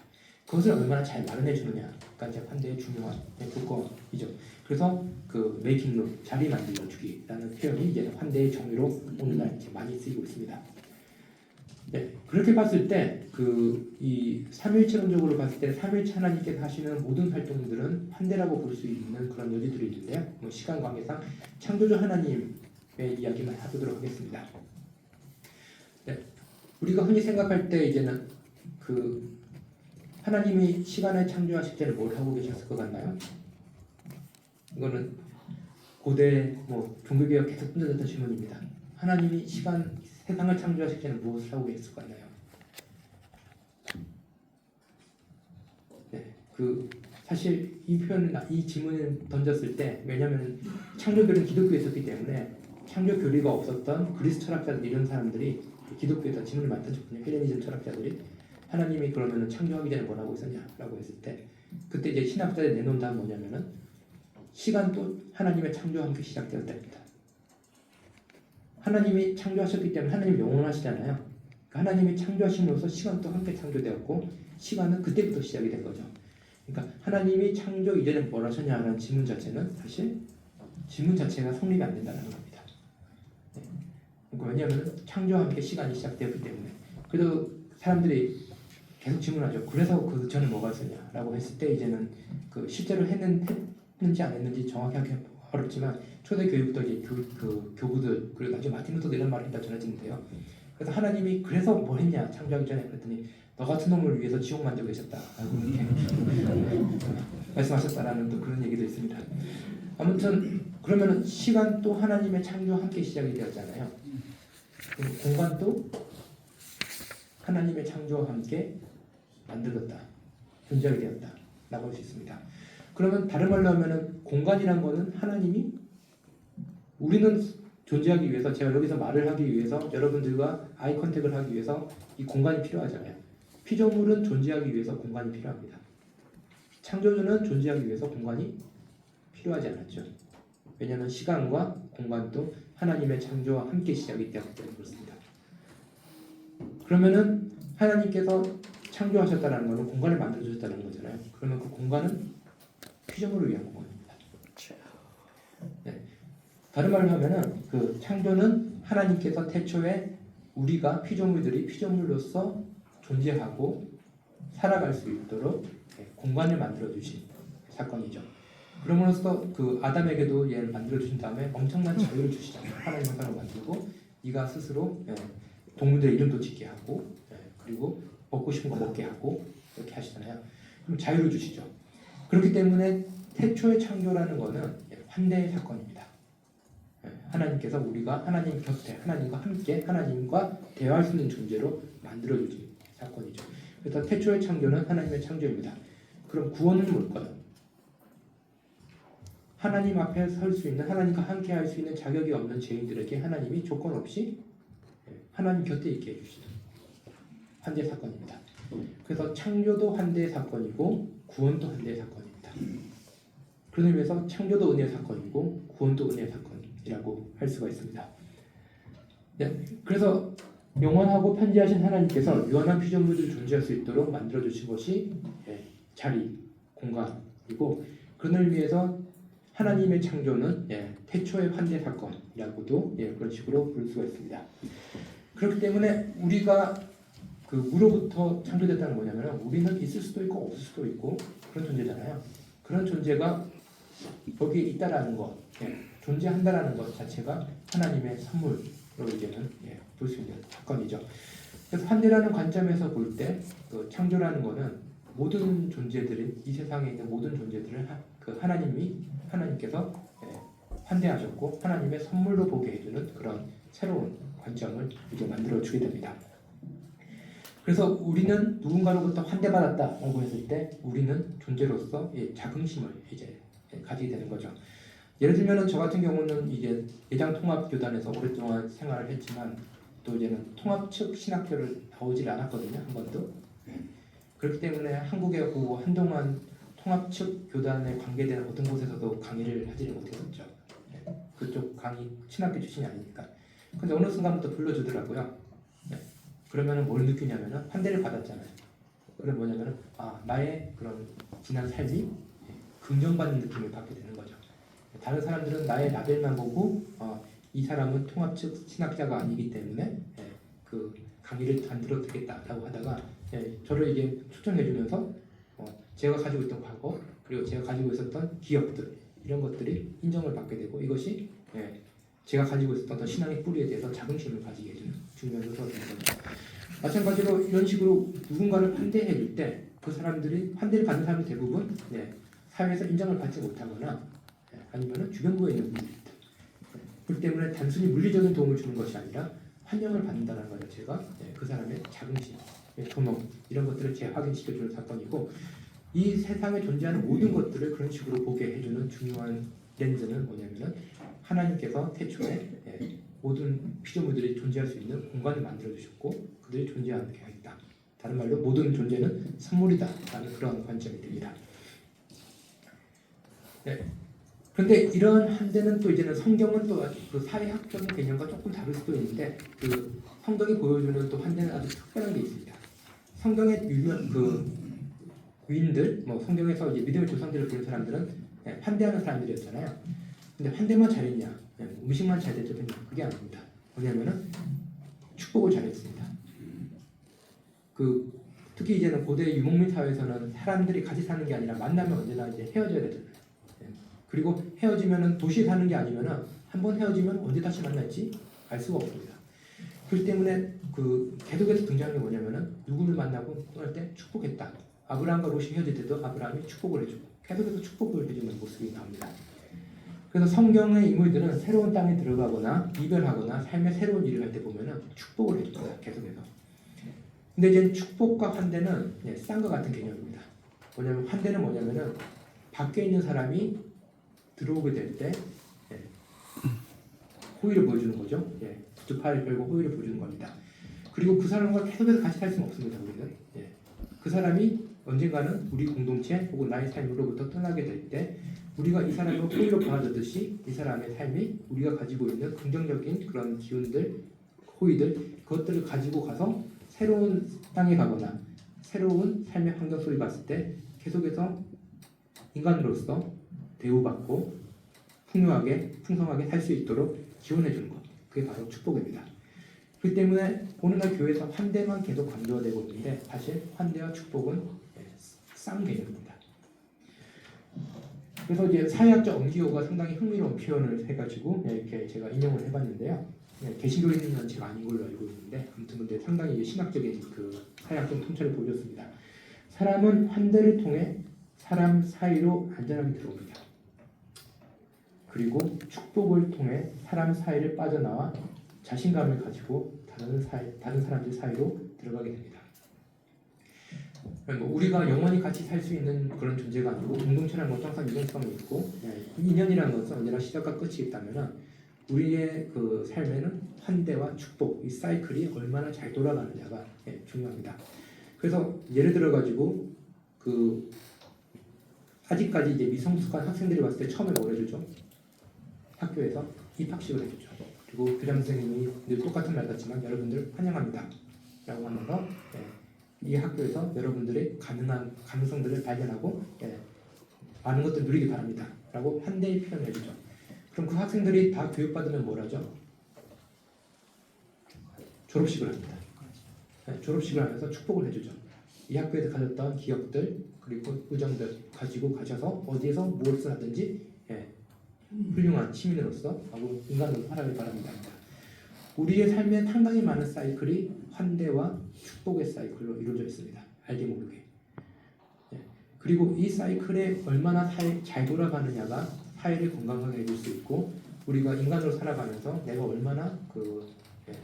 그것을 얼마나 잘 마련해주느냐가 이제 환대의 중요한 조건이죠. 그래서 메이킹 룸, 자리 만들어주기라는 표현이 이제 환대의 정의로 오늘날 이제 많이 쓰이고 있습니다. 네, 그렇게 봤을 때 이 삼위일체론적으로 봤을 때 삼위일체 하나님께서 하시는 모든 활동들은 환대라고 볼 수 있는 그런 여지들이 있는데요. 시간 관계상 창조주 하나님의 이야기만 해보도록 하겠습니다. 네, 우리가 흔히 생각할 때 이제는 하나님이 시간을 창조하실 때는 뭘 하고 계셨을 것 같나요? 이거는 고대 종교개혁 계속 던져졌던 질문입니다. 하나님이 세상을 창조하실 때는 무엇을 하고 계셨을 것 같나요? 네, 사실 이 질문을 던졌을 때, 왜냐하면 창조들은 기독교에 있었기 때문에 창조 교리가 없었던 그리스 철학자들 이런 사람들이 기독교에서 질문을 많이 던졌거든요. 헬레니즘 철학자들이 하나님이 그러면은 창조하기 전에 뭘 하고 있었냐라고 했을 때 그때 이제 신학자들이 내놓은 답은 뭐냐면은 시간도 하나님의 창조와 함께 시작되었답니다. 하나님이 창조하셨기 때문에 하나님 영원하시잖아요. 하나님이 창조하심으로써 시간도 함께 창조되었고 시간은 그때부터 시작이 된 거죠. 그러니까 하나님이 창조 이전에 뭘 하셨냐는 질문 자체는 사실 질문 자체가 성립이 안 된다는 겁니다. 네. 그러니까 왜냐하면 창조와 함께 시간이 시작되었기 때문에. 그래도 사람들이 계속 질문하죠. 그래서 그 전에 뭐가 있었냐라고 했을 때 이제는 그 실제로 했는지 안 했는지 정확하게 어렵지만 초대 교육도 이제 교부들 그리고 나중에 마틴 루터도 이런 말을 했다 전해지는데요. 그래서 하나님이 그래서 뭘 했냐 창조하기 전에 그랬더니 너 같은 놈을 위해서 지옥 만들고 계셨다라고 이렇게 말씀하셨다라는 또 그런 얘기도 있습니다. 아무튼 그러면은 시간도 하나님의 창조와 함께 시작이 되었잖아요. 공간도 하나님의 창조와 함께 만들었다, 존재하게 되었다라고 할 수 있습니다. 그러면 다른 말로 하면은 공간이란 거는 하나님이 우리는 존재하기 위해서 제가 여기서 말을 하기 위해서 여러분들과 아이 컨택을 하기 위해서 이 공간이 필요하잖아요. 피조물은 존재하기 위해서 공간이 필요합니다. 창조주는 존재하기 위해서 공간이 필요하지 않았죠. 왜냐하면 시간과 공간도 하나님의 창조와 함께 시작이 되었기 때문에 그렇습니다. 그러면은 하나님께서 창조하셨다는 것은 공간을 만들어 주셨다는 거잖아요. 그러면 그 공간은 피조물을 위한 공간입니다. 네. 다른 말로 하면은 그 창조는 하나님께서 태초에 우리가 피조물들이 피조물로서 존재하고 살아갈 수 있도록 공간을 만들어 주신 사건이죠. 그럼으로써 그 아담에게도 얘를 만들어 주신 다음에 엄청난 자유를 주시잖아요. 하나님 형상을 만들고 네가 스스로 동물들의 이름도 짓게 하고 그리고 먹고 싶은 거 먹게 하고 이렇게 하시잖아요. 그럼 자유를 주시죠. 그렇기 때문에 태초의 창조라는 것은 환대의 사건입니다. 하나님께서 우리가 하나님 곁에 하나님과 함께 하나님과 대화할 수 있는 존재로 만들어주신 사건이죠. 그래서 태초의 창조는 하나님의 창조입니다. 그럼 구원은 뭘까요? 하나님 앞에 설 수 있는 하나님과 함께 할 수 있는 자격이 없는 죄인들에게 하나님이 조건 없이 하나님 곁에 있게 해주시는 환대 사건입니다. 그래서 창조도 환대의 사건이고 구원도 환대의 사건입니다. 그런 의미에서 창조도 은혜의 사건이고 구원도 은혜의 사건이라고 할 수가 있습니다. 네, 그래서 영원하고 편지하신 하나님께서 유한한 피조물들이 존재할 수 있도록 만들어 주신 것이 자리, 공간이고 그런 의미에서 하나님의 창조는 태초의 환대 사건이라고도 그런 식으로 볼 수가 있습니다. 그렇기 때문에 우리가 그 무로부터 창조됐다는 뭐냐면 우리는 있을 수도 있고 없을 수도 있고 그런 존재잖아요. 그런 존재가 거기에 있다라는 것, 존재한다라는 것 자체가 하나님의 선물로 이제는 볼 수 있는 사건이죠. 그래서 환대라는 관점에서 볼 때 그 창조라는 것은 모든 존재들이 이 세상에 있는 모든 존재들을 그 하나님께서 환대하셨고 하나님의 선물로 보게 해주는 그런 새로운 관점을 이제 만들어 주게 됩니다. 그래서 우리는 누군가로부터 환대받았다라고 했을 때 우리는 존재로서 자긍심을 이제 가지게 되는 거죠. 예를 들면은 저 같은 경우는 이제 예장통합교단에서 오랫동안 생활을 했지만 또 이제는 통합 측 신학교를 나오질 않았거든요. 한 번도. 그렇기 때문에 한국에 오고 한동안 통합 측 교단에 관계된 어떤 곳에서도 강의를 하지를 못했었죠. 그쪽 강의 신학교 출신이 아니니까. 근데 어느 순간부터 불러주더라고요. 그러면은 뭘 느끼냐면은 환대를 받았잖아요. 그럼 뭐냐면은 나의 그런 지난 삶이 긍정받는 느낌을 받게 되는 거죠. 다른 사람들은 나의 라벨만 보고 이 사람은 통합 측 신학자가 아니기 때문에 그 강의를 안 들어주겠다라고 하다가 저를 이제 초청해주면서 제가 가지고 있던 과거 그리고 제가 가지고 있었던 기억들 이런 것들이 인정을 받게 되고 이것이 제가 가지고 있었던 어떤 신앙의 뿌리에 대해서 자긍심을 가지게 해주는 중요한 요소가 되는 거죠. 마찬가지로 이런 식으로 누군가를 환대해 줄 때 그 사람들이 환대를 받는 사람이 대부분 사회에서 인정을 받지 못하거나 아니면 주변부에 있는 분들입니다. 그렇기 때문에 단순히 물리적인 도움을 주는 것이 아니라 환영을 받는다는 것 자체가 그 사람의 자긍심, 존엄 이런 것들을 재확인시켜주는 사건이고 이 세상에 존재하는 모든 것들을 그런 식으로 보게 해주는 중요한 렌즈는 뭐냐면은 하나님께서 태초에 모든 피조물들이 존재할 수 있는 공간을 만들어 주셨고 그들이 존재하게 했다. 다른 말로 모든 존재는 선물이다라는 그런 관점이 됩니다. 네. 그런데 이런 한대는 또 이제는 성경은 또 그 사회학적인 개념과 조금 다를 수도 있는데 그 성경이 보여주는 또 한대는 아주 특별한 게 있습니다. 성경의 유명 그 위인들, 뭐 성경에서 이제 믿음의 조상들을 부른 사람들은 환대하는 사람들이었잖아요. 근데 환대만 잘했냐, 음식만 잘 대접했냐, 그게 아닙니다. 뭐냐면은 축복을 잘했습니다. 그 특히 이제는 고대 유목민 사회에서는 사람들이 같이 사는 게 아니라 만나면 언제나 이제 헤어져야 되잖아요. 그리고 헤어지면은 도시에 사는 게 아니면은 한번 헤어지면 언제 다시 만날지 알 수가 없습니다. 그렇기 때문에 그 계속해서 등장하는 게 뭐냐면은 누구를 만나고 떠날 때 축복했다. 아브라함과 롯이 헤어질 때도 아브라함이 축복을 해주고 계속해서 축복을 해주는 모습이 나옵니다. 그래서 성경의 인물들은 새로운 땅에 들어가거나 이별하거나 삶의 새로운 일을 할 때 보면은 축복을 해줍니다. 계속해서. 근데 이제 축복과 환대는 쌍과 같은 개념입니다. 뭐냐면 환대는 뭐냐면은 밖에 있는 사람이 들어오게 될 때 호의를 보여주는 거죠. 두 팔을 걸고 호의를 보여주는 겁니다. 그리고 그 사람과 계속해서 같이 살 수는 없습니다. 우리는 그 사람이 언젠가는 우리 공동체 혹은 나의 삶으로부터 떠나게 될 때 우리가 이 사람을 호의로 받아줬듯이 이 사람의 삶이 우리가 가지고 있는 긍정적인 그런 기운들, 호의들 그것들을 가지고 가서 새로운 땅에 가거나 새로운 삶의 환경 속에 갔을 때 계속해서 인간으로서 대우받고 풍요하게 풍성하게 살 수 있도록 지원해 주는 것, 그게 바로 축복입니다. 그렇기 때문에 오늘날 교회에서 환대만 계속 강조가 되고 있는데 사실 환대와 축복은 쌍개념입니다. 그래서 이제 사회학적 엄기호가 상당히 흥미로운 표현을 해가지고 이렇게 제가 인용을 해봤는데요. 개신교인은 제가 아닌 걸로 알고 있는데 아무튼 근데 상당히 신학적인 그 사회학적 통찰을 보여줬습니다. 사람은 환대를 통해 사람 사이로 안전하게 들어옵니다. 그리고 축복을 통해 사람 사이를 빠져나와 자신감을 가지고 다른 사람들 사이로 들어가게 됩니다. 우리가 영원히 같이 살 수 있는 그런 존재가 아니고 공동체라는 것도 항상 유동성이 있고 인연이라는 것은 언제나 시작과 끝이 있다면 우리의 그 삶에는 환대와 축복 이 사이클이 얼마나 잘 돌아가느냐가 중요합니다. 그래서 예를 들어 가지고 그 아직까지 이제 미성숙한 학생들이 왔을 때 처음에 뭘 해주죠? 학교에서 입학식을 해주죠. 그리고 교장 선생님이 늘 똑같은 말 같지만 여러분들 환영합니다 라고 하면서 이 학교에서 여러분들의 가능성들을 발견하고 많은 것들 누리기 바랍니다 라고 환대의 표현을 해주죠. 그럼 그 학생들이 다 교육받으면 뭘 하죠? 졸업식을 합니다. 졸업식을 하면서 축복을 해주죠. 이 학교에서 가졌던 기억들 그리고 우정들 가지고 가셔서 어디에서 무엇을 하든지 훌륭한 시민으로서 하고 인간으로 살아가길 바랍니다. 우리의 삶에 상당히 많은 사이클이 환대와 축복의 사이클로 이루어져 있습니다. 알게 모르게. 그리고 이 사이클에 얼마나 잘 돌아가느냐가 사회를 건강하게 해줄 수 있고 우리가 인간으로 살아가면서 내가 얼마나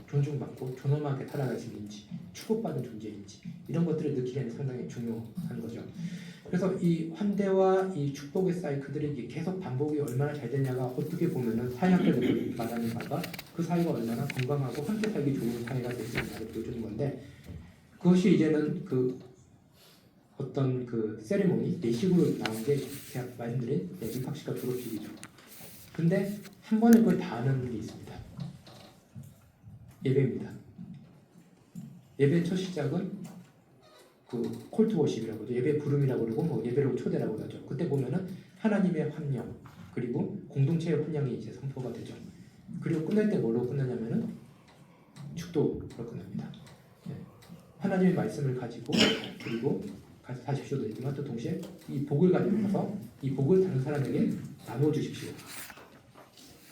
존중받고 존엄하게 살아갈 수 있는지 축복받은 존재인지 이런 것들을 느끼기에는 상당히 중요한 거죠. 그래서 이 환대와 이 축복의 사이클들이 계속 반복이 얼마나 잘 되냐가 어떻게 보면은 사회학자들이 말하는 바가 그 사회가 얼마나 건강하고 함께 살기 좋은 사회가 될 수 있냐를 보여주는 건데 그것이 이제는 그 어떤 그 세리머니 예식으로 나온 게 제가 말씀드린 입학식과 졸업식이죠. 근데 한 번에 그걸 다 하는 게 있습니다. 예배입니다. 예배 첫 시작은 그 콜트 워십이라고 하죠. 예배 부름이라고 그러고 뭐 예배로 초대라고 하죠. 그때 보면은 하나님의 환영 그리고 공동체의 환영이 이제 선포가 되죠. 그리고 끝날 때 뭐로 끝나냐면은 축도로 끝납니다. 하나님의 말씀을 가지고 그리고 가십시오도 있지만 또 동시에 이 복을 가지고 가서 이 복을 다른 사람에게 나누어 주십시오.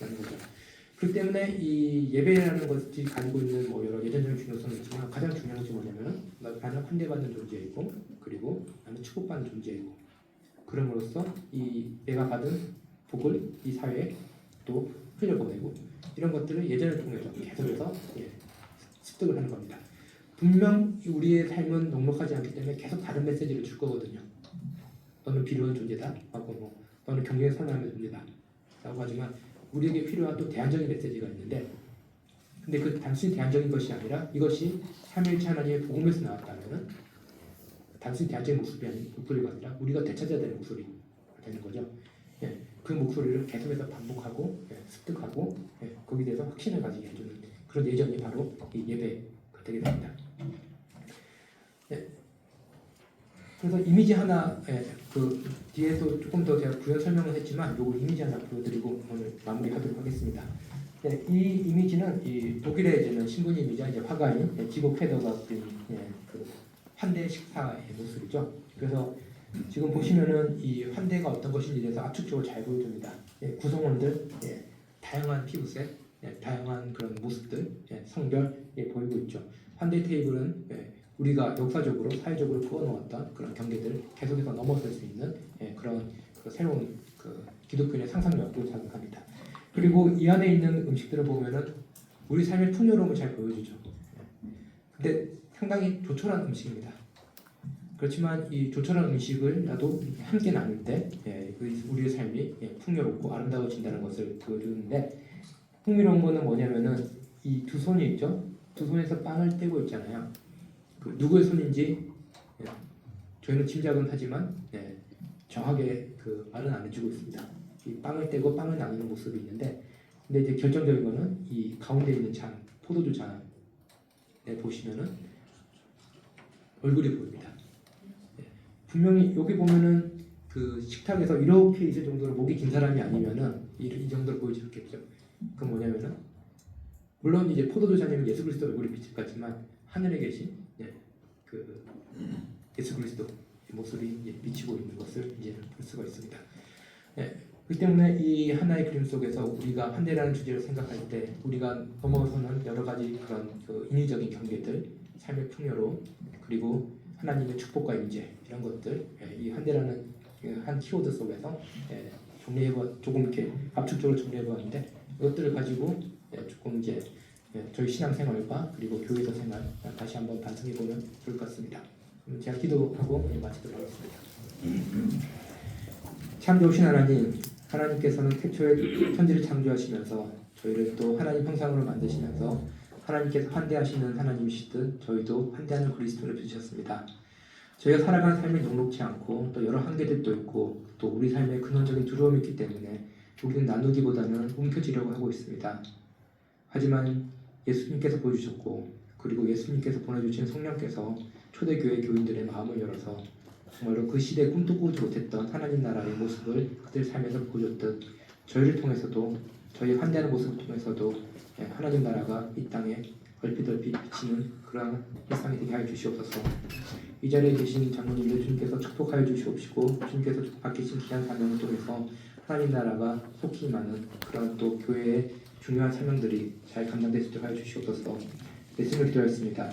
라는 거죠. 그렇기 때문에 이 예배라는 것이 가지고 있는 뭐 여러 예전적인 중요성이 있지만 가장 중요한 것이 뭐냐면은 나는 환대받는 존재이고 그리고 나는 축복받는 존재이고 그럼으로써 이 내가 받은 복을 이 사회에 또 흘려보내고 이런 것들을 예전을 통해서 계속해서 습득을 하는 겁니다. 분명 우리의 삶은 넉넉하지 않기 때문에 계속 다른 메시지를 줄 거거든요. 너는 필요한 존재다 하고 뭐 너는 경쟁에 살아남는 존재다. 하지만 우리에게 필요한 또 대안적인 메시지가 있는데, 근데 그 단순히 대안적인 것이 아니라 이것이 삼위일체 하나님의 복음에서 나왔다면은 단순히 대안적인 목소리가 아니라 우리가 되찾아야 되는 목소리가 되는 거죠. 예, 그 목소리를 계속해서 반복하고 습득하고 거기에 대해서 확신을 가지게 해주는 그런 예정이 바로 이 예배가 되게 됩니다. 그래서 이미지 하나, 그 뒤에도 조금 더 제가 부연 설명을 했지만 요거 이미지 하나 보여드리고 오늘 마무리하도록 하겠습니다. 이 이미지는 이 독일의 이제는 신분 이미지와 이제 화가인 지고 페더가 그린 그 환대 식사의 모습이죠. 그래서 지금 보시면은 이 환대가 어떤 것인지에 대해서 압축적으로 잘 보여줍니다. 구성원들, 다양한 피부색, 다양한 그런 모습들, 성별 보이고 있죠. 환대 테이블은 우리가 역사적으로 사회적으로 그어놓았던 그런 경계들을 계속해서 넘어설 수 있는 그런 그 새로운 그 기독교인의 상상력도 자극합니다. 그리고 이 안에 있는 음식들을 보면은 우리 삶의 풍요로움을 잘 보여주죠. 근데 상당히 조촐한 음식입니다. 그렇지만 이 조촐한 음식을 나도 함께 나눌 때 우리의 삶이 풍요롭고 아름다워진다는 것을 보여주는데, 흥미로운 거는 뭐냐면은 이 두 손이 있죠. 두 손에서 빵을 떼고 있잖아요. 그 누구의 손인지 저희는 짐작은 하지만 정확하게 그 말은 안 해주고 있습니다. 이 빵을 떼고 빵을 나누는 모습이 있는데, 근데 이제 결정적인 거는 이 가운데 있는 잔, 포도주 잔에 보시면은 얼굴이 보입니다. 분명히 여기 보면은 그 식탁에서 이렇게 있을 정도로 목이 긴 사람이 아니면은 이 정도로 보여지겠죠. 그건 뭐냐면은 물론 이제 포도주 잔이면 예수 그리스도 얼굴이 빛을 같지만 하늘에 계신 그 예수 그리스도 모습이 비치고 있는 것을 이제 볼 수가 있습니다. 그렇기 때문에 이 하나의 그림 속에서 우리가 환대라는 주제를 생각할 때 우리가 넘어서는 여러 가지 그런 그 인위적인 경계들, 삶의 풍요로움, 그리고 하나님의 축복과 임재 이런 것들, 이 환대라는 한 키워드 속에서 조금 이렇게 압축적으로 정리해보았는데, 이것들을 가지고 조금 이제 저희 신앙생활과 그리고 교회에서 생활 다시 한번 반성해보면 좋을 것 같습니다. 제가 기도하고 마치도록 하겠습니다. 참 좋으신 하나님, 하나님께서는 태초에 천지를 창조하시면서 저희를 또 하나님 형상으로 만드시면서 하나님께서 환대하시는 하나님이시듯 저희도 환대하는 그리스도를 주셨습니다. 저희가 살아가는 삶이 녹록지 않고 또 여러 한계들도 있고 또 우리 삶에 근원적인 두려움이 있기 때문에 우리는 나누기보다는 움켜쥐려고 하고 있습니다. 하지만 예수님께서 보여주셨고 그리고 예수님께서 보내주신 성령께서 초대교회 교인들의 마음을 열어서 정말로 그 시대에 꿈도 꾸지 못했던 하나님 나라의 모습을 그들 삶에서 보여줬듯 저희를 통해서도 저희 환대하는 모습을 통해서도 하나님 나라가 이 땅에 얼핏얼핏 비치는 그러한 일상이 되게 하여 주시옵소서. 이 자리에 계신 장로님들 주님께서 축복하여 주시옵시고 주님께서 맡기신 귀한 사명을 통해서 하나님 나라가 속히 임하는 그런 또 교회의 중요한 사명들이 잘 감당될 수 있도록 하여 주시옵소서. 예수님을 기도하였습니다.